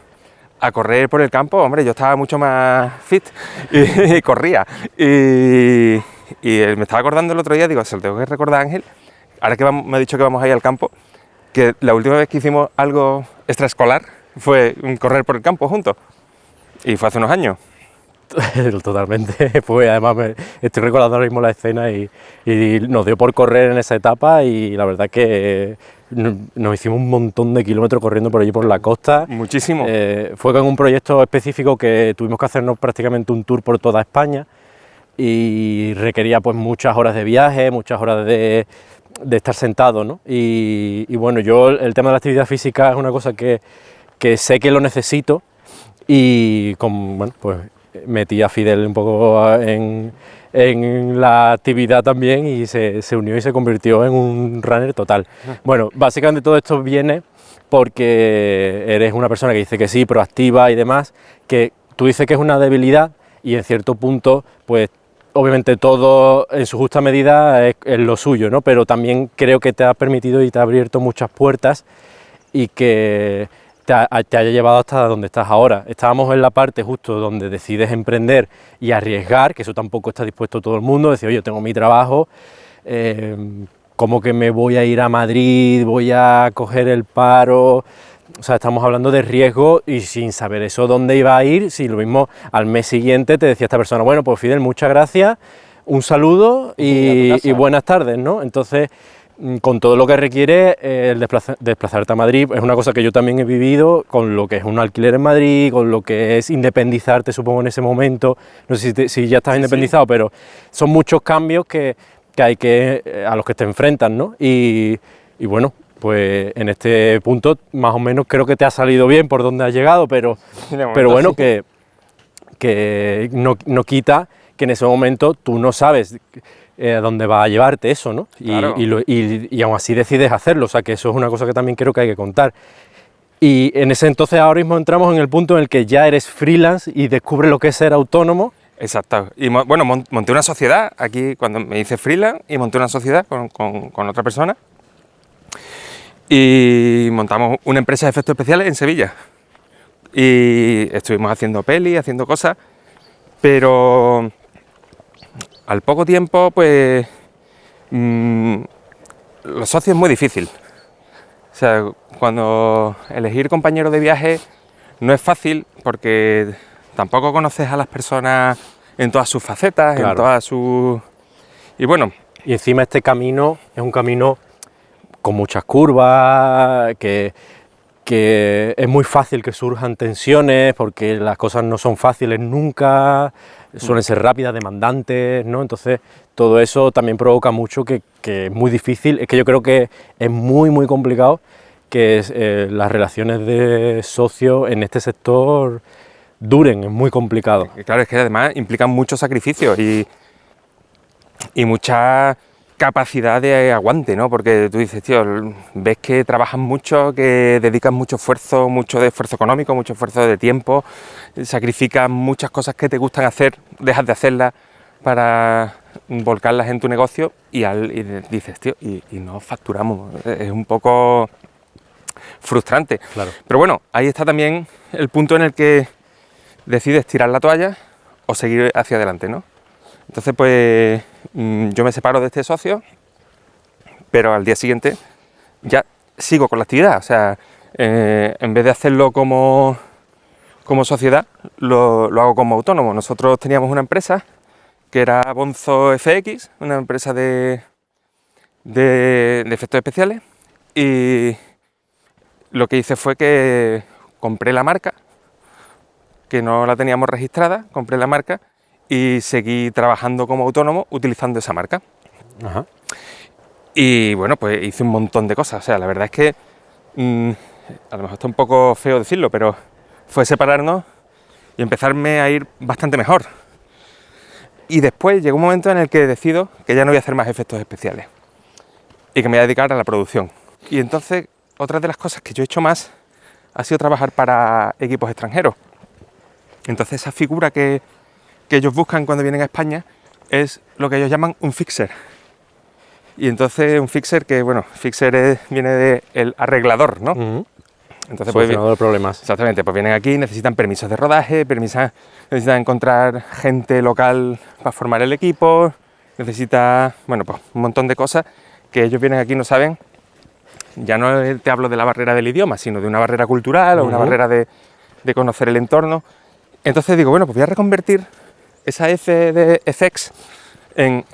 a correr por el campo. Hombre, yo estaba mucho más fit y corría. Y me estaba acordando el otro día, digo, se lo tengo que recordar a Ángel, ahora que me ha dicho que vamos a ir al campo, que la última vez que hicimos algo extraescolar fue correr por el campo juntos. Y fue hace unos años. Totalmente, pues además estoy recordando ahora mismo la escena y nos dio por correr en esa etapa y la verdad que nos hicimos un montón de kilómetros corriendo por allí por la costa. Muchísimo. Fue con un proyecto específico que tuvimos que hacernos prácticamente un tour por toda España y requería pues muchas horas de viaje, muchas horas de estar sentado, ¿no? Y bueno, yo el tema de la actividad física es una cosa que sé que lo necesito y bueno, pues metí a Fidel un poco en la actividad también y se unió y se convirtió en un runner total. Bueno, básicamente todo esto viene porque eres una persona que dice que sí, proactiva y demás, que tú dices que es una debilidad y en cierto punto, pues obviamente todo en su justa medida es lo suyo, ¿no? Pero también creo que te ha permitido y te ha abierto muchas puertas y que te haya llevado hasta donde estás ahora. Estábamos en la parte justo donde decides emprender y arriesgar, que eso tampoco está dispuesto todo el mundo, decir, oye, yo tengo mi trabajo, ¿cómo que me voy a ir a Madrid, voy a coger el paro? O sea, estamos hablando de riesgo y sin saber eso dónde iba a ir, si lo mismo al mes siguiente te decía esta persona, bueno, pues Fidel, muchas gracias, un saludo y buenas tardes, ¿no? Entonces, con todo lo que requiere el desplazarte a Madrid, es una cosa que yo también he vivido, con lo que es un alquiler en Madrid, con lo que es independizarte, supongo, en ese momento, no sé si ya estás independizado, sí. Pero son muchos cambios que hay a los que te enfrentas, ¿no? Y pues en este punto más o menos creo que te ha salido bien por donde has llegado, pero bueno, sí. que no quita que en ese momento tú no sabes a dónde va a llevarte eso, ¿no? Claro. Y aún así decides hacerlo, o sea que eso es una cosa que también creo que hay que contar. Y en ese entonces ahora mismo entramos en el punto en el que ya eres freelance y descubres lo que es ser autónomo. Exacto. Y bueno, monté una sociedad aquí cuando me hice freelance y monté una sociedad con otra persona y montamos una empresa de efectos especiales en Sevilla y estuvimos haciendo pelis, haciendo cosas, pero al poco tiempo pues los socios es muy difícil. O sea, cuando elegir compañero de viaje no es fácil porque tampoco conoces a las personas en todas sus facetas, claro. En todas sus... Y bueno... Y encima este camino es un camino con muchas curvas, que es muy fácil que surjan tensiones, porque las cosas no son fáciles nunca, suelen ser rápidas, demandantes, ¿no? Entonces todo eso también provoca mucho que es muy difícil, es que yo creo que es muy, muy complicado que las relaciones de socios en este sector duren, es muy complicado. Claro, es que además implican mucho sacrificio y mucha capacidad de aguante, ¿no? Porque tú dices, tío, ves que trabajas mucho, que dedicas mucho de esfuerzo económico, mucho esfuerzo de tiempo, sacrificas muchas cosas que te gustan hacer, dejas de hacerlas para volcarlas en tu negocio y dices, tío, y no facturamos. Es un poco frustrante. Claro. Pero bueno, ahí está también el punto en el que decides tirar la toalla o seguir hacia adelante, ¿no? Entonces, pues, yo me separo de este socio, pero al día siguiente ya sigo con la actividad. O sea, en vez de hacerlo como sociedad, lo hago como autónomo. Nosotros teníamos una empresa que era Bonzo FX, una empresa de efectos especiales, y lo que hice fue que compré la marca, que no la teníamos registrada, compré la marca y seguí trabajando como autónomo utilizando esa marca. Ajá. Y bueno, pues hice un montón de cosas. O sea, la verdad es que a lo mejor está un poco feo decirlo, pero fue separarnos y empezarme a ir bastante mejor. Y después llegó un momento en el que decido que ya no voy a hacer más efectos especiales y que me voy a dedicar a la producción. Y entonces, otra de las cosas que yo he hecho más ha sido trabajar para equipos extranjeros. Entonces, esa figura que ellos buscan cuando vienen a España es lo que ellos llaman un fixer. Y entonces un fixer viene de el arreglador, ¿no? Uh-huh. Entonces, solucionador de problemas. Exactamente, pues vienen aquí, necesitan permisos de rodaje, necesitan encontrar gente local para formar el equipo, necesita, pues un montón de cosas que ellos vienen aquí y no saben. Ya no te hablo de la barrera del idioma, sino de una barrera cultural, uh-huh, o una barrera de conocer el entorno. Entonces digo, pues voy a reconvertir esa F de FX en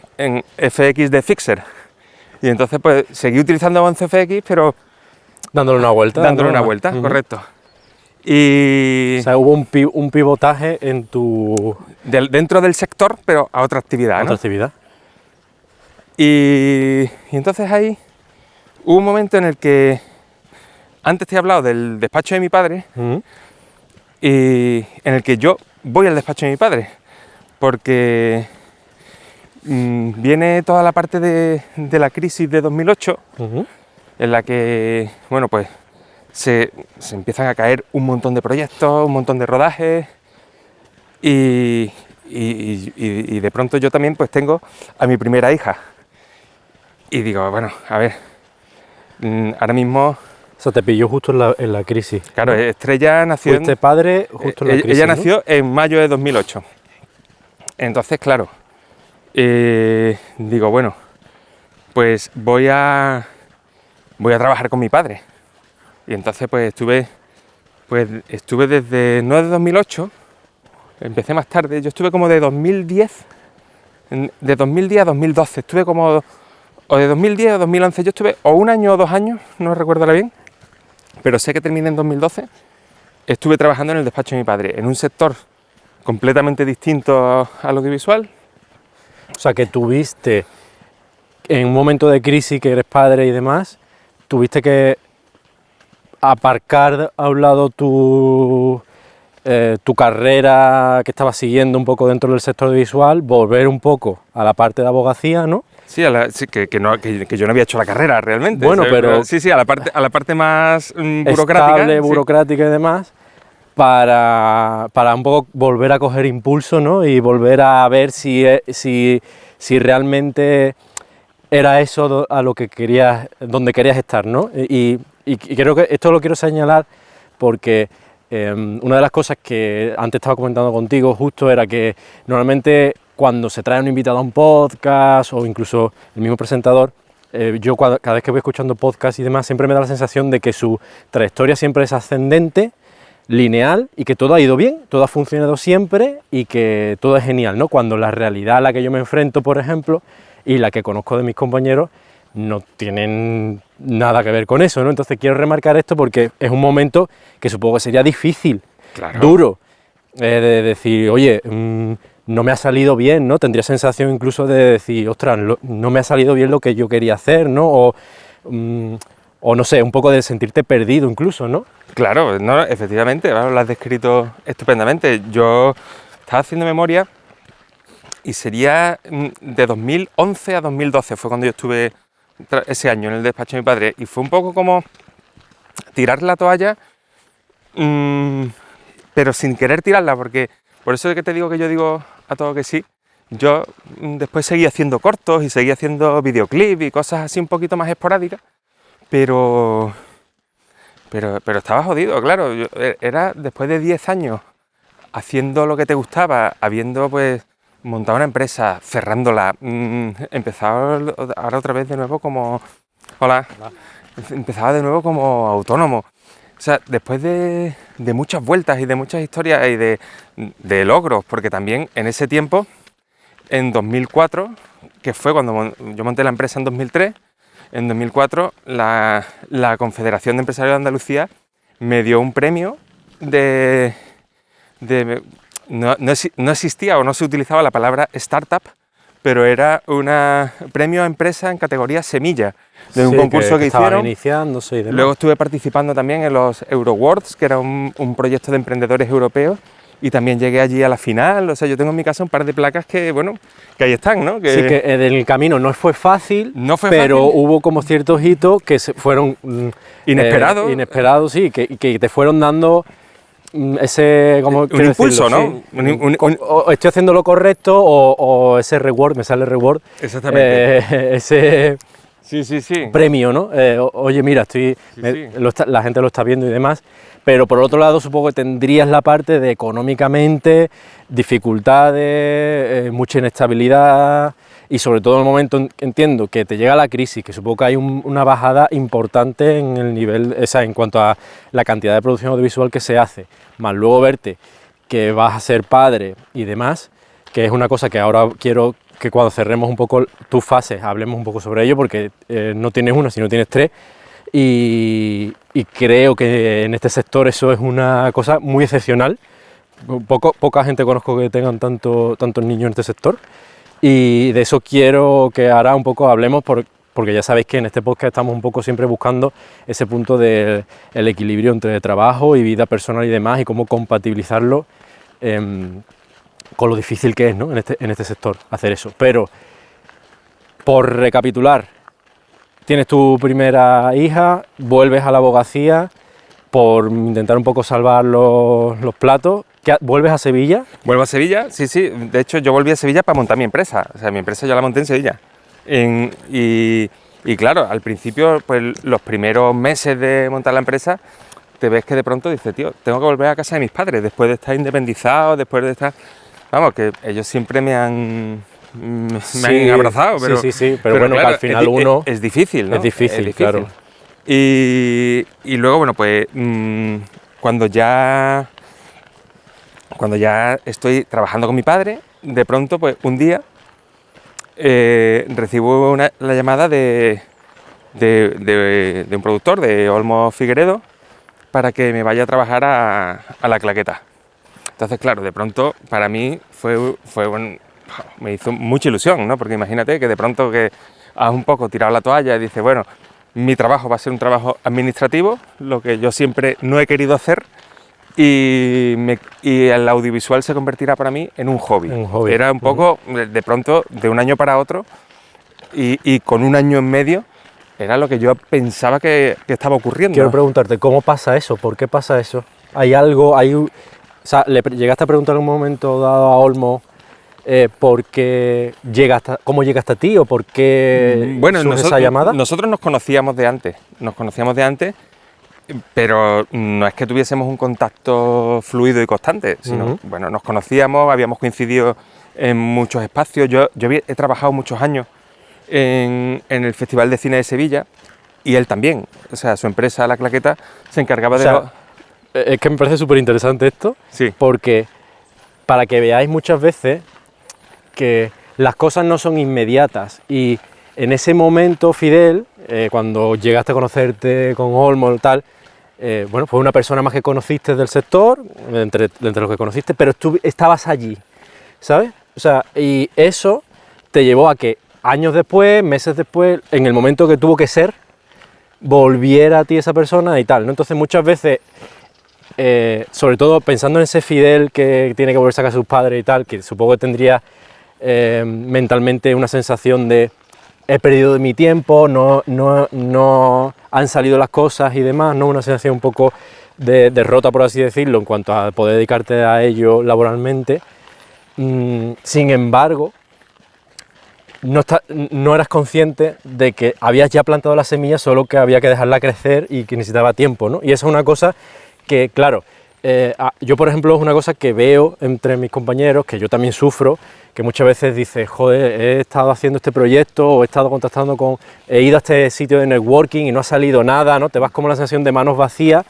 FX de Fixer. Y entonces pues seguí utilizando Bonzo FX, pero dándole una vuelta. Uh-huh, correcto. Y... O sea, hubo un pivotaje en tu... dentro del sector, pero a otra actividad, ¿no? Otra actividad. Y entonces ahí hubo un momento en el que... Antes te he hablado del despacho de mi padre, uh-huh, y en el que yo voy al despacho de mi padre, porque viene toda la parte de la crisis de 2008, en la que, bueno, pues se empiezan a caer un montón de proyectos, un montón de rodajes, y de pronto yo también pues tengo a mi primera hija. Y digo, bueno, a ver, ahora mismo... O sea, te pilló justo en la crisis. Claro, Estrella nació... Fuiste padre justo en la crisis, ella ¿no? nació en mayo de 2008. Entonces, claro, digo, bueno, pues voy a trabajar con mi padre. Y entonces pues estuve desde, no de 2008, empecé más tarde, yo estuve como de 2010 a 2012, estuve como, o de 2010 a 2011, yo estuve o un año o 2 años, no recuerdo ahora bien, pero sé que terminé en 2012, estuve trabajando en el despacho de mi padre, en un sector completamente distinto al audiovisual. O sea, que tuviste, en un momento de crisis, que eres padre y demás, tuviste que aparcar a un lado tu carrera que estabas siguiendo un poco dentro del sector audiovisual, volver un poco a la parte de abogacía, ¿no? Sí, que yo no había hecho la carrera realmente. Bueno, pero... Sí, a la parte más burocrática. Estable, burocrática y demás, para un poco volver a coger impulso, ¿no? Y volver a ver si realmente era eso a lo que querías, donde querías estar, ¿no? Y creo que esto lo quiero señalar porque una de las cosas que antes estaba comentando contigo justo era que normalmente cuando se trae un invitado a un podcast o incluso el mismo presentador, yo cada vez que voy escuchando podcasts y demás siempre me da la sensación de que su trayectoria siempre es ascendente, lineal y que todo ha ido bien, todo ha funcionado siempre y que todo es genial, ¿no? Cuando la realidad a la que yo me enfrento, por ejemplo, y la que conozco de mis compañeros, no tienen nada que ver con eso, ¿no? Entonces quiero remarcar esto porque es un momento que supongo que sería difícil, claro, duro, de decir, oye, no me ha salido bien, ¿no? Tendría sensación incluso de decir, ostras, no me ha salido bien lo que yo quería hacer, ¿no? O no sé, un poco de sentirte perdido incluso, ¿no? Claro, no, efectivamente, lo has descrito estupendamente. Yo estaba haciendo memoria y sería de 2011 a 2012, fue cuando yo estuve ese año en el despacho de mi padre, y fue un poco como tirar la toalla, pero sin querer tirarla, porque por eso es que te digo que yo digo a todo que sí. Yo después seguí haciendo cortos y seguí haciendo videoclips y cosas así un poquito más esporádicas, pero estaba jodido, claro. Era después de 10 años haciendo lo que te gustaba, habiendo pues montado una empresa, cerrándola, empezaba ahora otra vez de nuevo como... Hola. Empezaba de nuevo como autónomo. O sea, después de muchas vueltas y de muchas historias y de logros, porque también en ese tiempo, en 2004, que fue cuando yo monté la empresa en 2003, en 2004 la Confederación de Empresarios de Andalucía me dio un premio no existía o no se utilizaba la palabra startup, pero era un premio a empresa en categoría semilla, de un concurso que hicieron. Iniciándose y demás. Luego estuve participando también en los Euroawards, que era un proyecto de emprendedores europeos, y también llegué allí a la final. O sea, yo tengo en mi casa un par de placas que, bueno, que ahí están, ¿no? Sí, que en el camino no fue fácil, pero hubo como ciertos hitos que fueron... Inesperados, sí, que te fueron dando ese... ¿cómo un impulso, decirlo? ¿No? Sí. O estoy haciendo lo correcto o ese reward, me sale reward. Exactamente. Ese... Sí. Premio, ¿no? Oye, mira, la gente lo está viendo y demás, pero por otro lado supongo que tendrías la parte de económicamente, dificultades, mucha inestabilidad y sobre todo en el momento, entiendo, que te llega la crisis, que supongo que hay una bajada importante en el nivel, o sea, en cuanto a la cantidad de producción audiovisual que se hace, más luego verte que vas a ser padre y demás, que es una cosa que ahora quiero que cuando cerremos un poco tus fases hablemos un poco sobre ello, porque no tienes una, sino tienes tres, y creo que en este sector eso es una cosa muy excepcional. Poca gente conozco que tengan tantos niños en este sector, y de eso quiero que ahora un poco hablemos, porque ya sabéis que en este podcast estamos un poco siempre buscando ese punto del equilibrio entre trabajo y vida personal y demás, y cómo compatibilizarlo con lo difícil que es, ¿no? en este sector hacer eso. Pero, por recapitular, tienes tu primera hija, vuelves a la abogacía por intentar un poco salvar los platos. ¿Vuelves a Sevilla? Vuelvo a Sevilla, sí, sí. De hecho, yo volví a Sevilla para montar mi empresa. O sea, mi empresa yo la monté en Sevilla. Y claro, al principio, pues los primeros meses de montar la empresa, te ves que de pronto dices, tío, tengo que volver a casa de mis padres después de estar independizado, después de estar... Vamos, que ellos siempre me han abrazado, pero... Sí, pero bueno, claro, que al final uno... Es difícil, ¿no? Es difícil, claro. Y luego, bueno, pues cuando ya estoy trabajando con mi padre, de pronto, pues un día recibo la llamada de un productor, de Olmo Figueredo, para que me vaya a trabajar a La Claqueta. Entonces, claro, de pronto para mí me hizo mucha ilusión, ¿no? Porque imagínate que de pronto que has un poco tirado la toalla y dices, bueno, mi trabajo va a ser un trabajo administrativo, lo que yo siempre no he querido hacer, y el audiovisual se convertirá para mí en un hobby. Era un poco, de pronto, de un año para otro, y con un año en medio, era lo que yo pensaba que estaba ocurriendo. Quiero preguntarte, ¿cómo pasa eso? ¿Por qué pasa eso? ¿Hay algo, o sea, le llegaste a preguntar en un momento dado a Olmo por qué cómo llega hasta ti o por qué surge esa llamada? Nosotros nos conocíamos de antes, pero no es que tuviésemos un contacto fluido y constante, sino, bueno, nos conocíamos, habíamos coincidido en muchos espacios. Yo he trabajado muchos años en el Festival de Cine de Sevilla, y él también. O sea, su empresa, La Claqueta, se encargaba Es que me parece súper interesante esto, sí, porque para que veáis muchas veces que las cosas no son inmediatas, y en ese momento, Fidel, cuando llegaste a conocerte con Olmo y tal, bueno, fue una persona más que conociste del sector, entre los que conociste, pero tú estabas allí, ¿sabes? O sea, y eso te llevó a que años después, meses después, en el momento que tuvo que ser, volviera a ti esa persona y tal, ¿no? Entonces muchas veces, sobre todo pensando en ese Fidel que tiene que volverse a casa de sus padres y tal, que supongo que tendría mentalmente una sensación de he perdido de mi tiempo, no han salido las cosas y demás, ¿no? Una sensación un poco de derrota, por así decirlo, en cuanto a poder dedicarte a ello laboralmente. Sin embargo, no eras consciente de que habías ya plantado la semilla, solo que había que dejarla crecer y que necesitaba tiempo, ¿no? Y esa es una cosa que, claro, yo, por ejemplo, es una cosa que veo entre mis compañeros, que yo también sufro, que muchas veces dices, joder, he estado haciendo este proyecto o he estado contactando he ido a este sitio de networking y no ha salido nada, ¿no? Te vas como la sensación de manos vacías,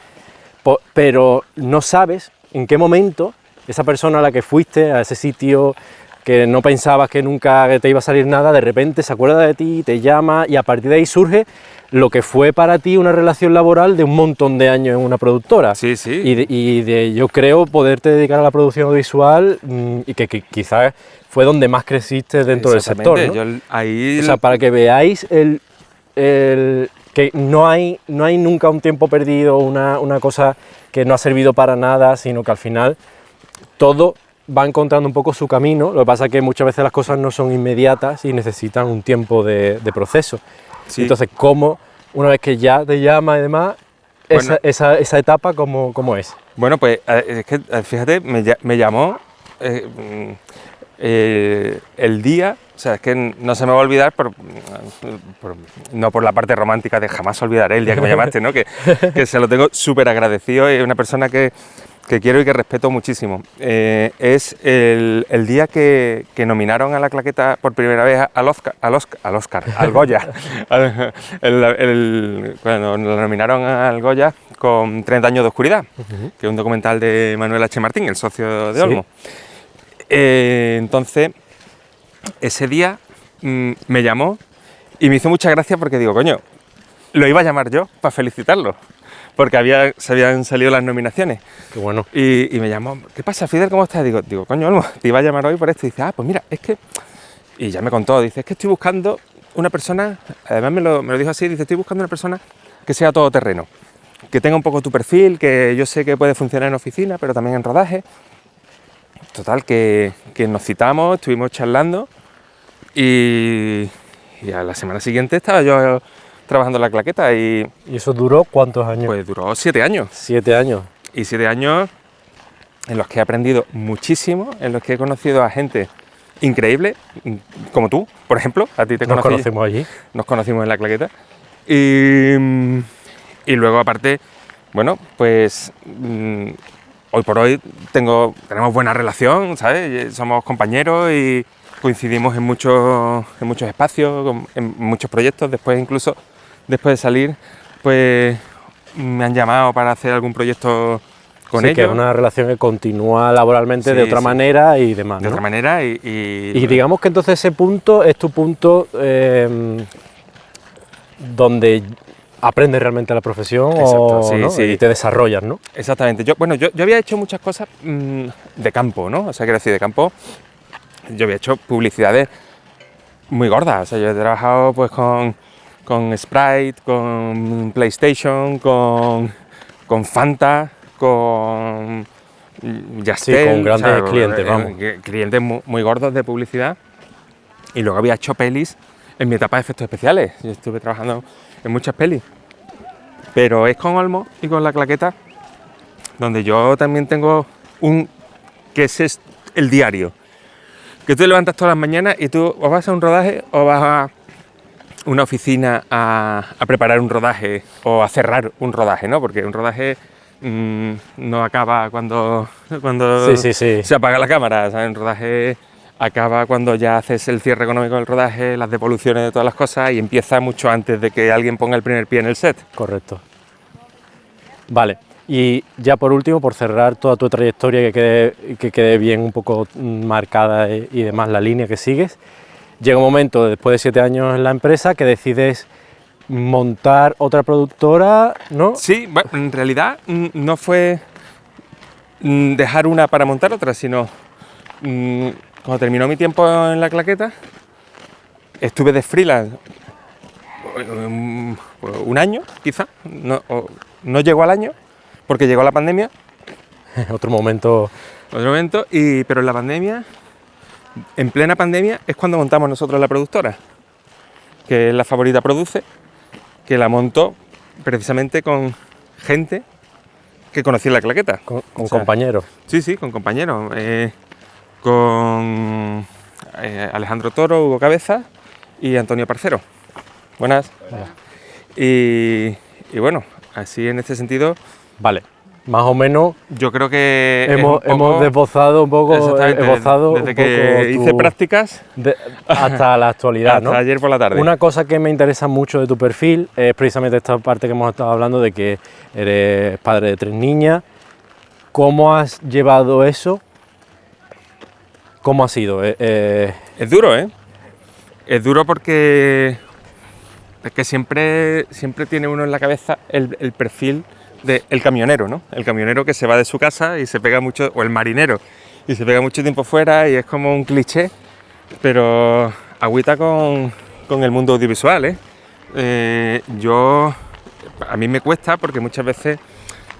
pero no sabes en qué momento esa persona a la que fuiste, a ese sitio que no pensabas que nunca te iba a salir nada, de repente se acuerda de ti, te llama, y a partir de ahí surge lo que fue para ti una relación laboral de un montón de años en una productora. Sí, sí. Y yo creo poderte dedicar a la producción audiovisual, y que quizás fue donde más creciste dentro del sector, ¿no? O sea, para que veáis que no hay nunca un tiempo perdido, una cosa que no ha servido para nada, sino que al final todo va encontrando un poco su camino. Lo que pasa es que muchas veces las cosas no son inmediatas y necesitan un tiempo de proceso. Sí. Entonces, ¿cómo, una vez que ya te llama y demás, bueno, esa etapa cómo es? Bueno, pues es que, fíjate, me llamó el día, o sea, es que no se me va a olvidar, no por la parte romántica de jamás olvidaré el día que me llamaste, ¿no? que se lo tengo súper agradecido, es una persona que quiero y que respeto muchísimo. Es el día que nominaron a La Claqueta por primera vez al Goya. Cuando lo nominaron al Goya con 30 años de oscuridad, que es un documental de Manuel H. Martín, el socio de Olmo. ¿Sí? Entonces, ese día me llamó y me hizo mucha gracia porque digo, coño, lo iba a llamar yo para felicitarlo, porque se habían salido las nominaciones. Qué bueno. Y me llamó, ¿qué pasa, Fidel? ¿Cómo estás? Digo, coño, Olmo, te iba a llamar hoy por esto. Y dice, pues mira, es que... Y ya me contó, dice, es que estoy buscando una persona, además me lo dijo así, dice, estoy buscando una persona que sea todoterreno, que tenga un poco tu perfil, que yo sé que puede funcionar en oficina, pero también en rodaje. total, que nos citamos, estuvimos charlando y a la semana siguiente estaba yo trabajando en la claqueta y... ¿Y eso duró cuántos años? Pues duró 7 años. 7 años. Y 7 años en los que he aprendido muchísimo, en los que he conocido a gente increíble, como tú, por ejemplo. A ti te Nos conocí, conocimos allí. nos conocimos en la claqueta. Y luego, aparte, bueno, pues hoy por hoy tenemos buena relación, ¿sabes? Somos compañeros y coincidimos en muchos espacios, en muchos proyectos. Después, incluso después de salir, pues me han llamado para hacer algún proyecto con Sí, ellos. que es una relación que continúa laboralmente Sí, de otra sí. manera y demás, De ¿no? otra manera Y digamos que entonces ese punto es tu punto donde aprendes realmente la profesión. Exacto, o, sí, ¿no? sí. Y te desarrollas, ¿no? Exactamente. Yo había hecho muchas cosas de campo, ¿no? O sea, quiero decir, de campo, yo había hecho publicidades muy gordas. O sea, yo he trabajado pues con Sprite, con PlayStation, con Fanta, con Yastel. Sí, con grandes clientes, vamos. Clientes muy gordos de publicidad. Y luego había hecho pelis en mi etapa de efectos especiales. Yo estuve trabajando en muchas pelis. Pero es con Olmo y con la claqueta donde yo también tengo que es el diario. Que tú te levantas todas las mañanas y tú o vas a un rodaje o vas a una oficina a preparar un rodaje o a cerrar un rodaje, ¿no? Porque un rodaje no acaba cuando Sí. se apaga la cámara, ¿sabes? Un rodaje acaba cuando ya haces el cierre económico del rodaje, las devoluciones de todas las cosas y empieza mucho antes de que alguien ponga el primer pie en el set. Correcto. Vale. Y ya por último, por cerrar toda tu trayectoria, que quede bien un poco marcada y demás la línea que sigues, llega un momento, después de 7 años en la empresa, que decides montar otra productora, ¿no? Sí, bueno, en realidad no fue dejar una para montar otra, sino cuando terminó mi tiempo en la claqueta, estuve de freelance un año, quizá, no llegó al año, porque llegó la pandemia. Otro momento. Pero en la pandemia, en plena pandemia, es cuando montamos nosotros la productora, que es La Favorita Produce, que la montó precisamente con gente que conocía en la claqueta. Con O sea, compañeros. Sí, con compañeros. Con Alejandro Toro, Hugo Cabeza y Antonio Parcero. Buenas. Hola. Y bueno, así en este sentido, Vale, más o menos yo creo que hemos desbozado un poco, exactamente, desde que hice prácticas hasta la actualidad, hasta ¿no? ayer por la tarde. Una cosa que me interesa mucho de tu perfil es precisamente esta parte que hemos estado hablando de que eres padre de 3 niñas. ¿Cómo has llevado eso? ¿Cómo ha sido? Es duro, ¿eh? Es duro porque es que siempre tiene uno en la cabeza el perfil del camionero, ¿no? El camionero que se va de su casa y se pega mucho, o el marinero, y se pega mucho tiempo fuera y es como un cliché, pero agüita con el mundo audiovisual, ¿eh? A mí me cuesta porque muchas veces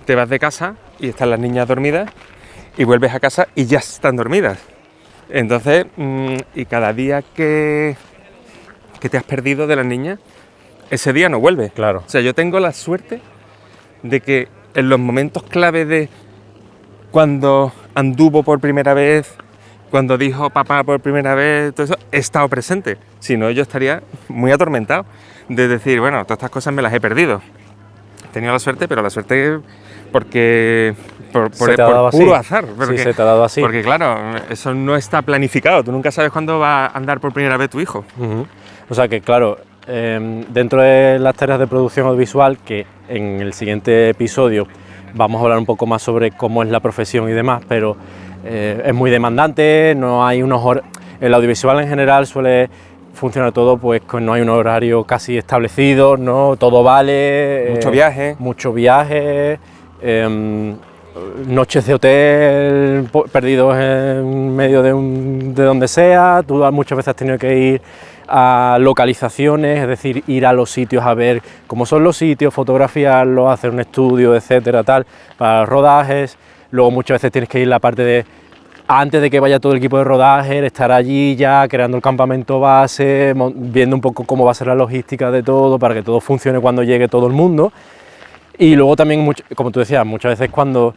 te vas de casa y están las niñas dormidas y vuelves a casa y ya están dormidas. Entonces, y cada día que te has perdido de las niñas, ese día no vuelve. Claro. O sea, yo tengo la suerte de que en los momentos clave de cuando anduvo por primera vez, cuando dijo papá por primera vez, todo eso, he estado presente. Si no, yo estaría muy atormentado de decir, bueno, todas estas cosas me las he perdido. He tenido la suerte, pero la suerte porque por puro azar. Porque, sí, se te ha dado así. Porque claro, eso no está planificado. Tú nunca sabes cuándo va a andar por primera vez tu hijo. Uh-huh. O sea que, claro, dentro de las tareas de producción audiovisual, que en el siguiente episodio vamos a hablar un poco más sobre cómo es la profesión y demás, pero es muy demandante, no hay el audiovisual en general suele funcionar todo, pues no hay un horario casi establecido, ¿no? Todo vale. Mucho viaje. Noches de hotel perdidos en medio de donde sea. Tú muchas veces has tenido que ir a localizaciones, es decir, ir a los sitios a ver cómo son los sitios, fotografiarlos, hacer un estudio, etcétera, tal, para los rodajes. Luego muchas veces tienes que ir a la parte de antes de que vaya todo el equipo de rodaje, el estar allí ya creando el campamento base, viendo un poco cómo va a ser la logística de todo, para que todo funcione cuando llegue todo el mundo. Y luego también, como tú decías, muchas veces cuando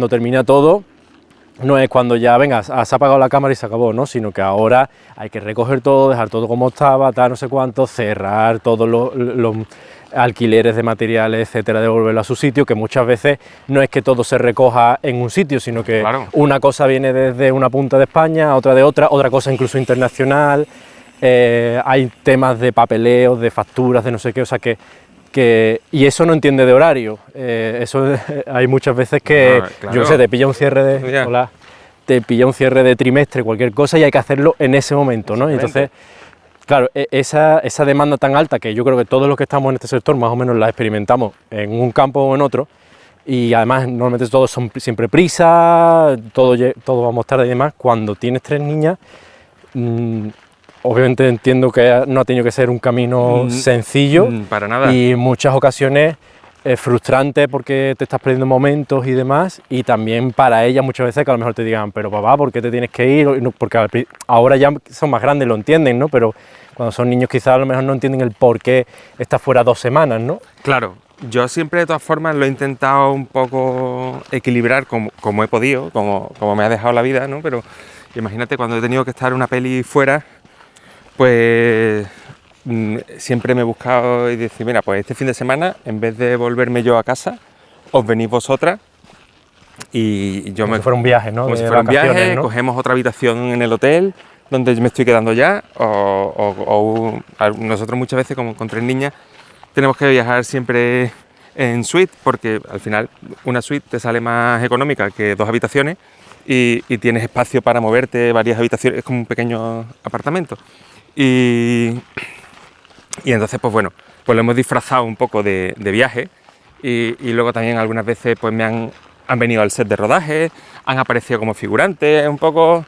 termina todo, no es cuando ya, venga, se ha apagado la cámara y se acabó, ¿no? Sino que ahora hay que recoger todo, dejar todo como estaba, tal, no sé cuánto, cerrar todos los alquileres de materiales, etcétera, devolverlo a su sitio, que muchas veces no es que todo se recoja en un sitio, sino que Claro. una cosa viene desde una punta de España, otra de otra cosa incluso internacional, hay temas de papeleos, de facturas, de no sé qué, o sea y eso no entiende de horario, eso hay muchas veces que, claro. yo no sé, te pilla un cierre de... Ya. Hola, te pilla un cierre de trimestre, cualquier cosa, y hay que hacerlo en ese momento, ¿no? Y entonces, claro, esa demanda tan alta, que yo creo que todos los que estamos en este sector más o menos la experimentamos en un campo o en otro, y además normalmente todos son siempre prisa, todo vamos tarde y demás. Cuando tienes 3 niñas, obviamente entiendo que no ha tenido que ser un camino sencillo, para nada. y en muchas ocasiones frustrante porque te estás perdiendo momentos y demás, y también para ellas muchas veces que a lo mejor te digan, pero papá, ¿por qué te tienes que ir? Porque ahora ya son más grandes, lo entienden, ¿no? Pero cuando son niños quizás a lo mejor no entienden el por qué estás fuera 2 semanas, ¿no? Claro, yo siempre de todas formas lo he intentado un poco equilibrar como he podido, como me ha dejado la vida, ¿no? Pero imagínate cuando he tenido que estar una peli fuera, pues siempre me he buscado y decir, mira, pues este fin de semana, en vez de volverme yo a casa, os venís vosotras y yo Como si fuera un viaje, ¿no? Como De si fuera un viaje, vacaciones, ¿no? cogemos otra habitación en el hotel donde me estoy quedando ya, o nosotros muchas veces, como con 3 niñas, tenemos que viajar siempre en suite, porque al final una suite te sale más económica que 2 habitaciones y tienes espacio para moverte, varias habitaciones, es como un pequeño apartamento. Y entonces, pues bueno, pues lo hemos disfrazado un poco de viaje, y luego también algunas veces pues han venido al set de rodaje, han aparecido como figurantes, un poco...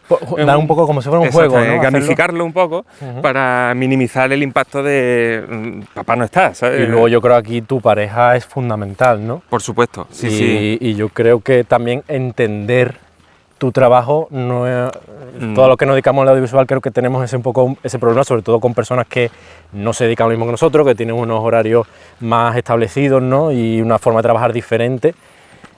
Da un poco como si fuera un juego, ¿no? Gamificarlo un poco para minimizar el impacto de papá no está, ¿sabes? Y luego yo creo que aquí tu pareja es fundamental, ¿no? Por supuesto, sí. Y yo creo que también entender tu trabajo, no es, todo lo que nos dedicamos al audiovisual, creo que tenemos un poco ese problema, sobre todo con personas que no se dedican a lo mismo que nosotros, que tienen unos horarios más establecidos, ¿no? Y una forma de trabajar diferente.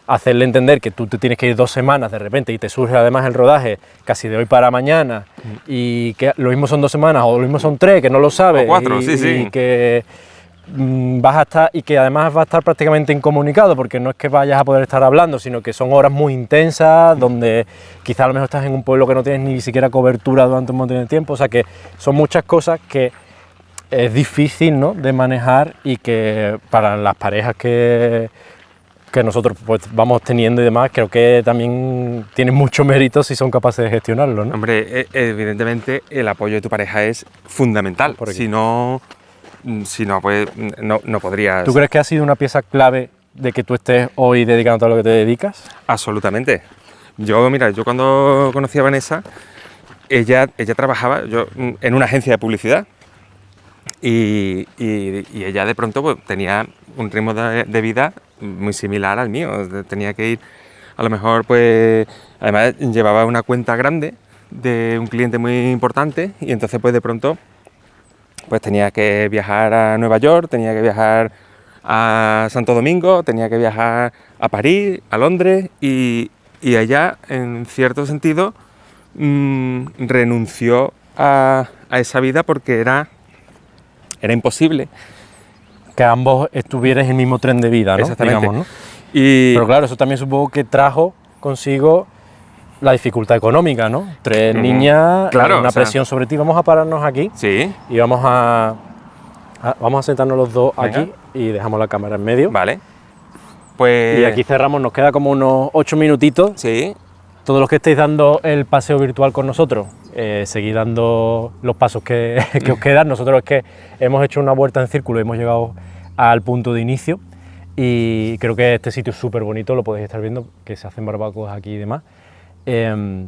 Hacerle entender que tú te tienes que ir 2 semanas de repente y te surge además el rodaje casi de hoy para mañana, y que lo mismo son 2 semanas o lo mismo son 3, que no lo sabes, o 4, y que vas a estar, y que además vas a estar prácticamente incomunicado, porque no es que vayas a poder estar hablando, sino que son horas muy intensas, donde quizás a lo mejor estás en un pueblo que no tienes ni siquiera cobertura durante un montón de tiempo, o sea que son muchas cosas que es difícil, ¿no?, de manejar, y que para las parejas que nosotros pues vamos teniendo y demás, creo que también tienen mucho mérito si son capaces de gestionarlo, ¿no? Hombre, evidentemente el apoyo de tu pareja es fundamental, si no, pues no podrías... ¿Tú crees que ha sido una pieza clave de que tú estés hoy dedicándote a lo que te dedicas? Absolutamente. Yo cuando conocí a Vanessa, ella trabajaba en una agencia de publicidad, y ella de pronto pues, tenía un ritmo de vida muy similar al mío. Tenía que ir, a lo mejor, pues, además llevaba una cuenta grande de un cliente muy importante, y entonces pues de pronto pues tenía que viajar a Nueva York, tenía que viajar a Santo Domingo, tenía que viajar a París, a Londres, y ella, en cierto sentido, renunció a esa vida porque era imposible. Que ambos estuvierais en el mismo tren de vida, ¿no? Exactamente. Digamos, ¿no? Pero claro, eso también supongo que trajo consigo la dificultad económica, ¿no? 3 niñas, claro, una presión sobre ti. Vamos a pararnos aquí. Sí. Y vamos a sentarnos los dos. Venga. Aquí, y dejamos la cámara en medio. Vale. Pues... Y aquí cerramos, nos queda como unos 8 minutitos. Sí. Todos los que estéis dando el paseo virtual con nosotros, seguid dando los pasos que os quedan. Nosotros es que hemos hecho una vuelta en círculo y hemos llegado al punto de inicio, y creo que este sitio es súper bonito, lo podéis estar viendo, que se hacen barbacoas aquí y demás,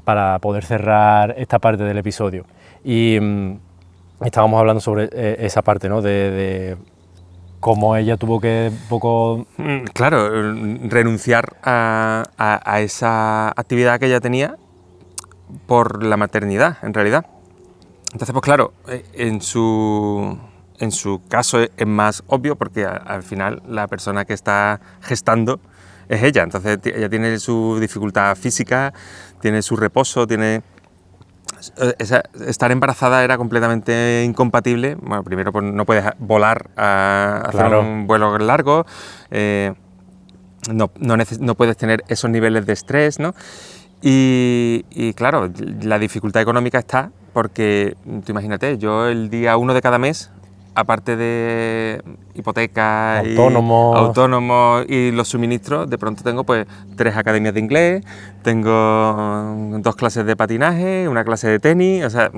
para poder cerrar esta parte del episodio. Y estábamos hablando sobre esa parte, ¿no?, de cómo ella tuvo que un poco... Claro, renunciar a esa actividad que ella tenía por la maternidad, en realidad. Entonces, pues claro, en su caso es más obvio porque al final la persona que está gestando es ella. Entonces ella tiene su dificultad física, tiene su reposo, estar embarazada era completamente incompatible. Bueno, primero pues no puedes volar a hacer un vuelo largo, no puedes tener esos niveles de estrés, ¿no? Y claro, la dificultad económica está porque, tú imagínate, yo el día 1 de cada mes, aparte de hipoteca, autónomos y los suministros, de pronto tengo pues 3 academias de inglés, tengo 2 clases de patinaje, una clase de tenis, o sea,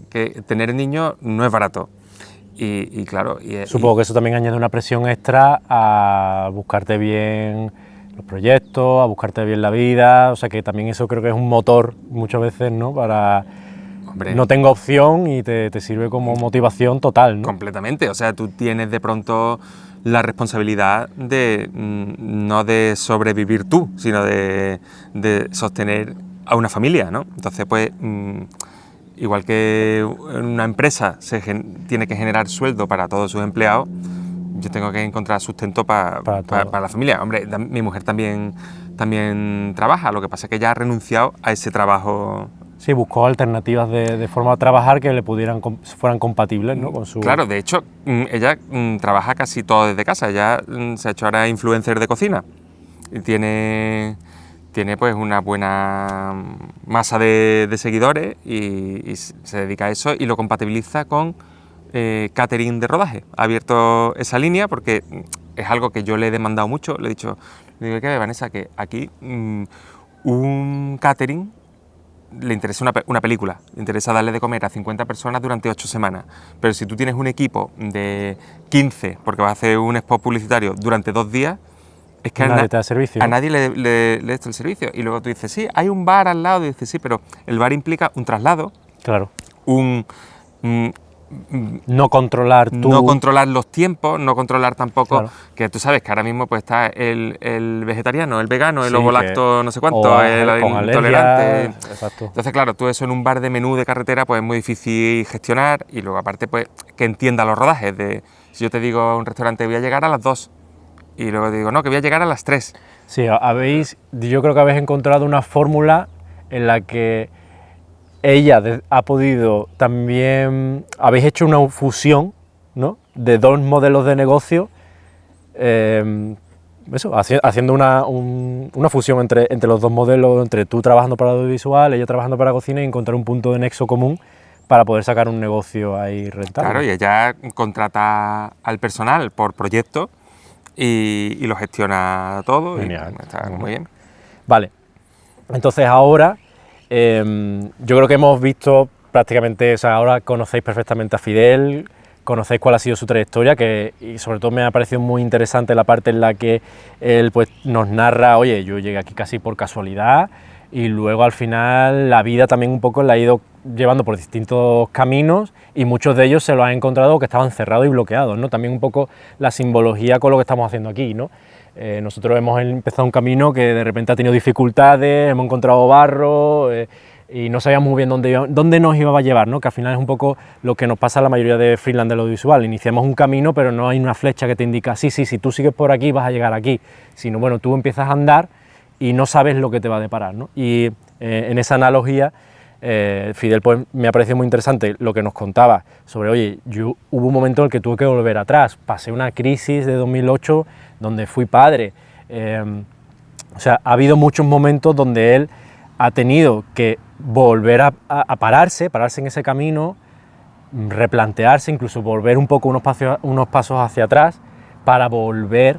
que tener niños no es barato. Y claro... Supongo que eso también añade una presión extra a buscarte bien los proyectos, a buscarte bien la vida, o sea que también eso creo que es un motor muchas veces, ¿no? Para... Hombre, no tengo opción y te sirve como motivación total, ¿no? Completamente, o sea, tú tienes de pronto la responsabilidad de no de sobrevivir tú, sino de sostener a una familia, ¿no? Entonces, pues, igual que una empresa tiene que generar sueldo para todos sus empleados, yo tengo que encontrar sustento para la familia. Hombre, mi mujer también trabaja, lo que pasa es que ella ha renunciado a ese trabajo. Sí, buscó alternativas de forma de trabajar que le fueran compatibles, ¿no? Con su... Claro, de hecho, ella trabaja casi todo desde casa. Ella se ha hecho ahora influencer de cocina y tiene pues una buena masa de seguidores y se dedica a eso y lo compatibiliza con catering de rodaje. Ha abierto esa línea porque es algo que yo le he demandado mucho. Le he dicho, ¿qué, Vanessa? Que aquí un catering le interesa una película, le interesa darle de comer a 50 personas durante 8 semanas, pero si tú tienes un equipo de 15, porque vas a hacer un spot publicitario durante 2 días, es que nadie te da servicio, a nadie le está el servicio. Y luego tú dices, sí, hay un bar al lado, y dices, sí, pero el bar implica un traslado, claro, no controlar los tiempos, no controlar tampoco, claro, que tú sabes que ahora mismo pues está el vegetariano, el vegano, el ovolacto, no sé cuánto, el intolerante. Exacto. Entonces, claro, tú eso en un bar de menú de carretera pues es muy difícil gestionar y luego aparte pues que entienda los rodajes. Si yo te digo a un restaurante voy a llegar a las 2 y luego te digo no, que voy a llegar a las 3. Sí, yo creo que habéis encontrado una fórmula en la que ella ha podido también, habéis hecho una fusión, ¿no?, de 2 modelos de negocio, haciendo una fusión entre los 2 modelos, entre tú trabajando para audiovisual, ella trabajando para cocina, y encontrar un punto de nexo común para poder sacar un negocio ahí rentable. Claro, y ella contrata al personal por proyecto y lo gestiona todo. Genial. Y está muy bien. Vale, entonces ahora... yo creo que hemos visto prácticamente, o sea, ahora conocéis perfectamente a Fidel, conocéis cuál ha sido su trayectoria, y sobre todo me ha parecido muy interesante la parte en la que él pues nos narra, oye, yo llegué aquí casi por casualidad, y luego al final la vida también un poco la ha ido llevando por distintos caminos, y muchos de ellos se los ha encontrado que estaban cerrados y bloqueados, ¿no? También un poco la simbología con lo que estamos haciendo aquí, ¿no? Nosotros hemos empezado un camino que de repente ha tenido dificultades, hemos encontrado barro y no sabíamos muy bien dónde nos iba a llevar, ¿no? Que al final es un poco lo que nos pasa a la mayoría de freelance del audiovisual. Iniciamos un camino, pero no hay una flecha que te indica, sí, si tú sigues por aquí vas a llegar aquí, sino bueno, tú empiezas a andar y no sabes lo que te va a deparar, ¿no? Y en esa analogía, Fidel pues me ha parecido muy interesante lo que nos contaba sobre, oye, hubo un momento en el que tuve que volver atrás, pasé una crisis de 2008 donde fui padre, o sea, ha habido muchos momentos donde él ha tenido que volver a pararse en ese camino, replantearse, incluso volver un poco unos pasos hacia atrás para volver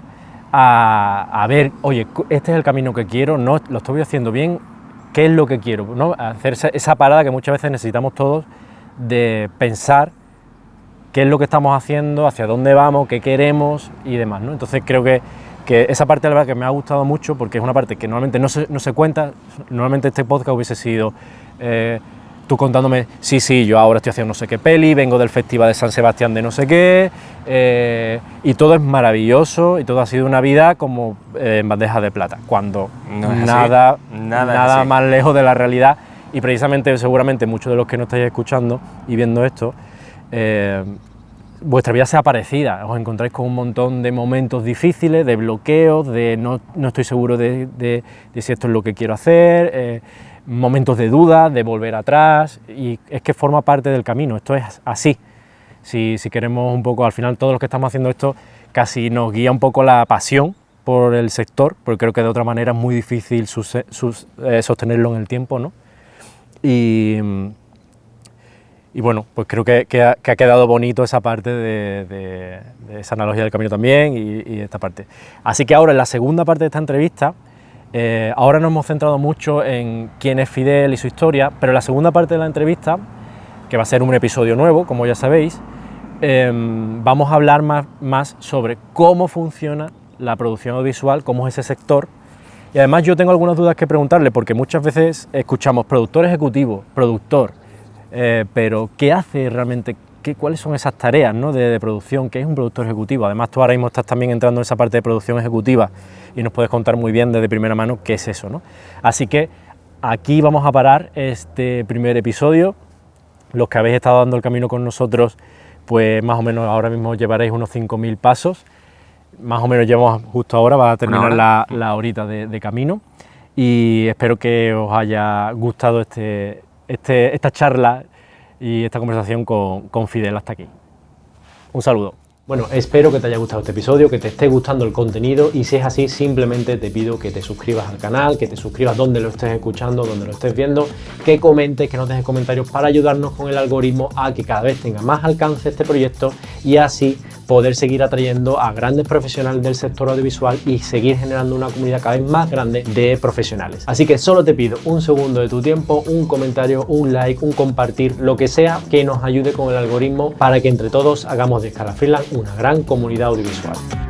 a ver, oye, este es el camino que quiero, no lo estoy haciendo bien, ¿qué es lo que quiero? ¿No? Hacer esa parada que muchas veces necesitamos todos de pensar qué es lo que estamos haciendo, hacia dónde vamos, qué queremos y demás, ¿no? Entonces creo que esa parte, la verdad, que me ha gustado mucho porque es una parte que normalmente no se cuenta. Normalmente este podcast hubiese sido tú contándome, sí, yo ahora estoy haciendo no sé qué peli, vengo del Festival de San Sebastián de no sé qué, y todo es maravilloso y todo ha sido una vida como en bandeja de plata, cuando No es nada así. más lejos de la realidad. Y precisamente, seguramente, muchos de los que no estáis escuchando y viendo esto, vuestra vida sea parecida, os encontráis con un montón de momentos difíciles, de bloqueos, de no estoy seguro de si esto es lo que quiero hacer, momentos de duda, de volver atrás, y es que forma parte del camino, esto es así. Si queremos un poco, al final todos los que estamos haciendo esto, casi nos guía un poco la pasión por el sector, porque creo que de otra manera es muy difícil sostenerlo en el tiempo, ¿no? Y bueno, pues creo que ha quedado bonito esa parte de esa analogía del camino también y esta parte. Así que ahora, en la segunda parte de esta entrevista, ahora nos hemos centrado mucho en quién es Fidel y su historia, pero en la segunda parte de la entrevista, que va a ser un episodio nuevo, como ya sabéis, vamos a hablar más sobre cómo funciona la producción audiovisual, cómo es ese sector. Y además yo tengo algunas dudas que preguntarle, porque muchas veces escuchamos productor ejecutivo, productor, pero ¿qué hace realmente? ¿Cuáles son esas tareas, ¿no?, de producción? ¿Qué es un productor ejecutivo? Además tú ahora mismo estás también entrando en esa parte de producción ejecutiva y nos puedes contar muy bien desde primera mano qué es eso, ¿no? Así que aquí vamos a parar este primer episodio. Los que habéis estado dando el camino con nosotros, pues más o menos ahora mismo llevaréis unos 5.000 pasos. Más o menos llevamos justo ahora, va a terminar la horita de camino, y espero que os haya gustado esta charla y esta conversación con Fidel hasta aquí. Un saludo. Bueno, espero que te haya gustado este episodio, que te esté gustando el contenido, y si es así, simplemente te pido que te suscribas al canal, que te suscribas donde lo estés escuchando, donde lo estés viendo, que comentes, que nos dejes comentarios para ayudarnos con el algoritmo a que cada vez tenga más alcance este proyecto y así poder seguir atrayendo a grandes profesionales del sector audiovisual y seguir generando una comunidad cada vez más grande de profesionales. Así que solo te pido un segundo de tu tiempo, un comentario, un like, un compartir, lo que sea que nos ayude con el algoritmo para que entre todos hagamos de Scala Freelance una gran comunidad audiovisual.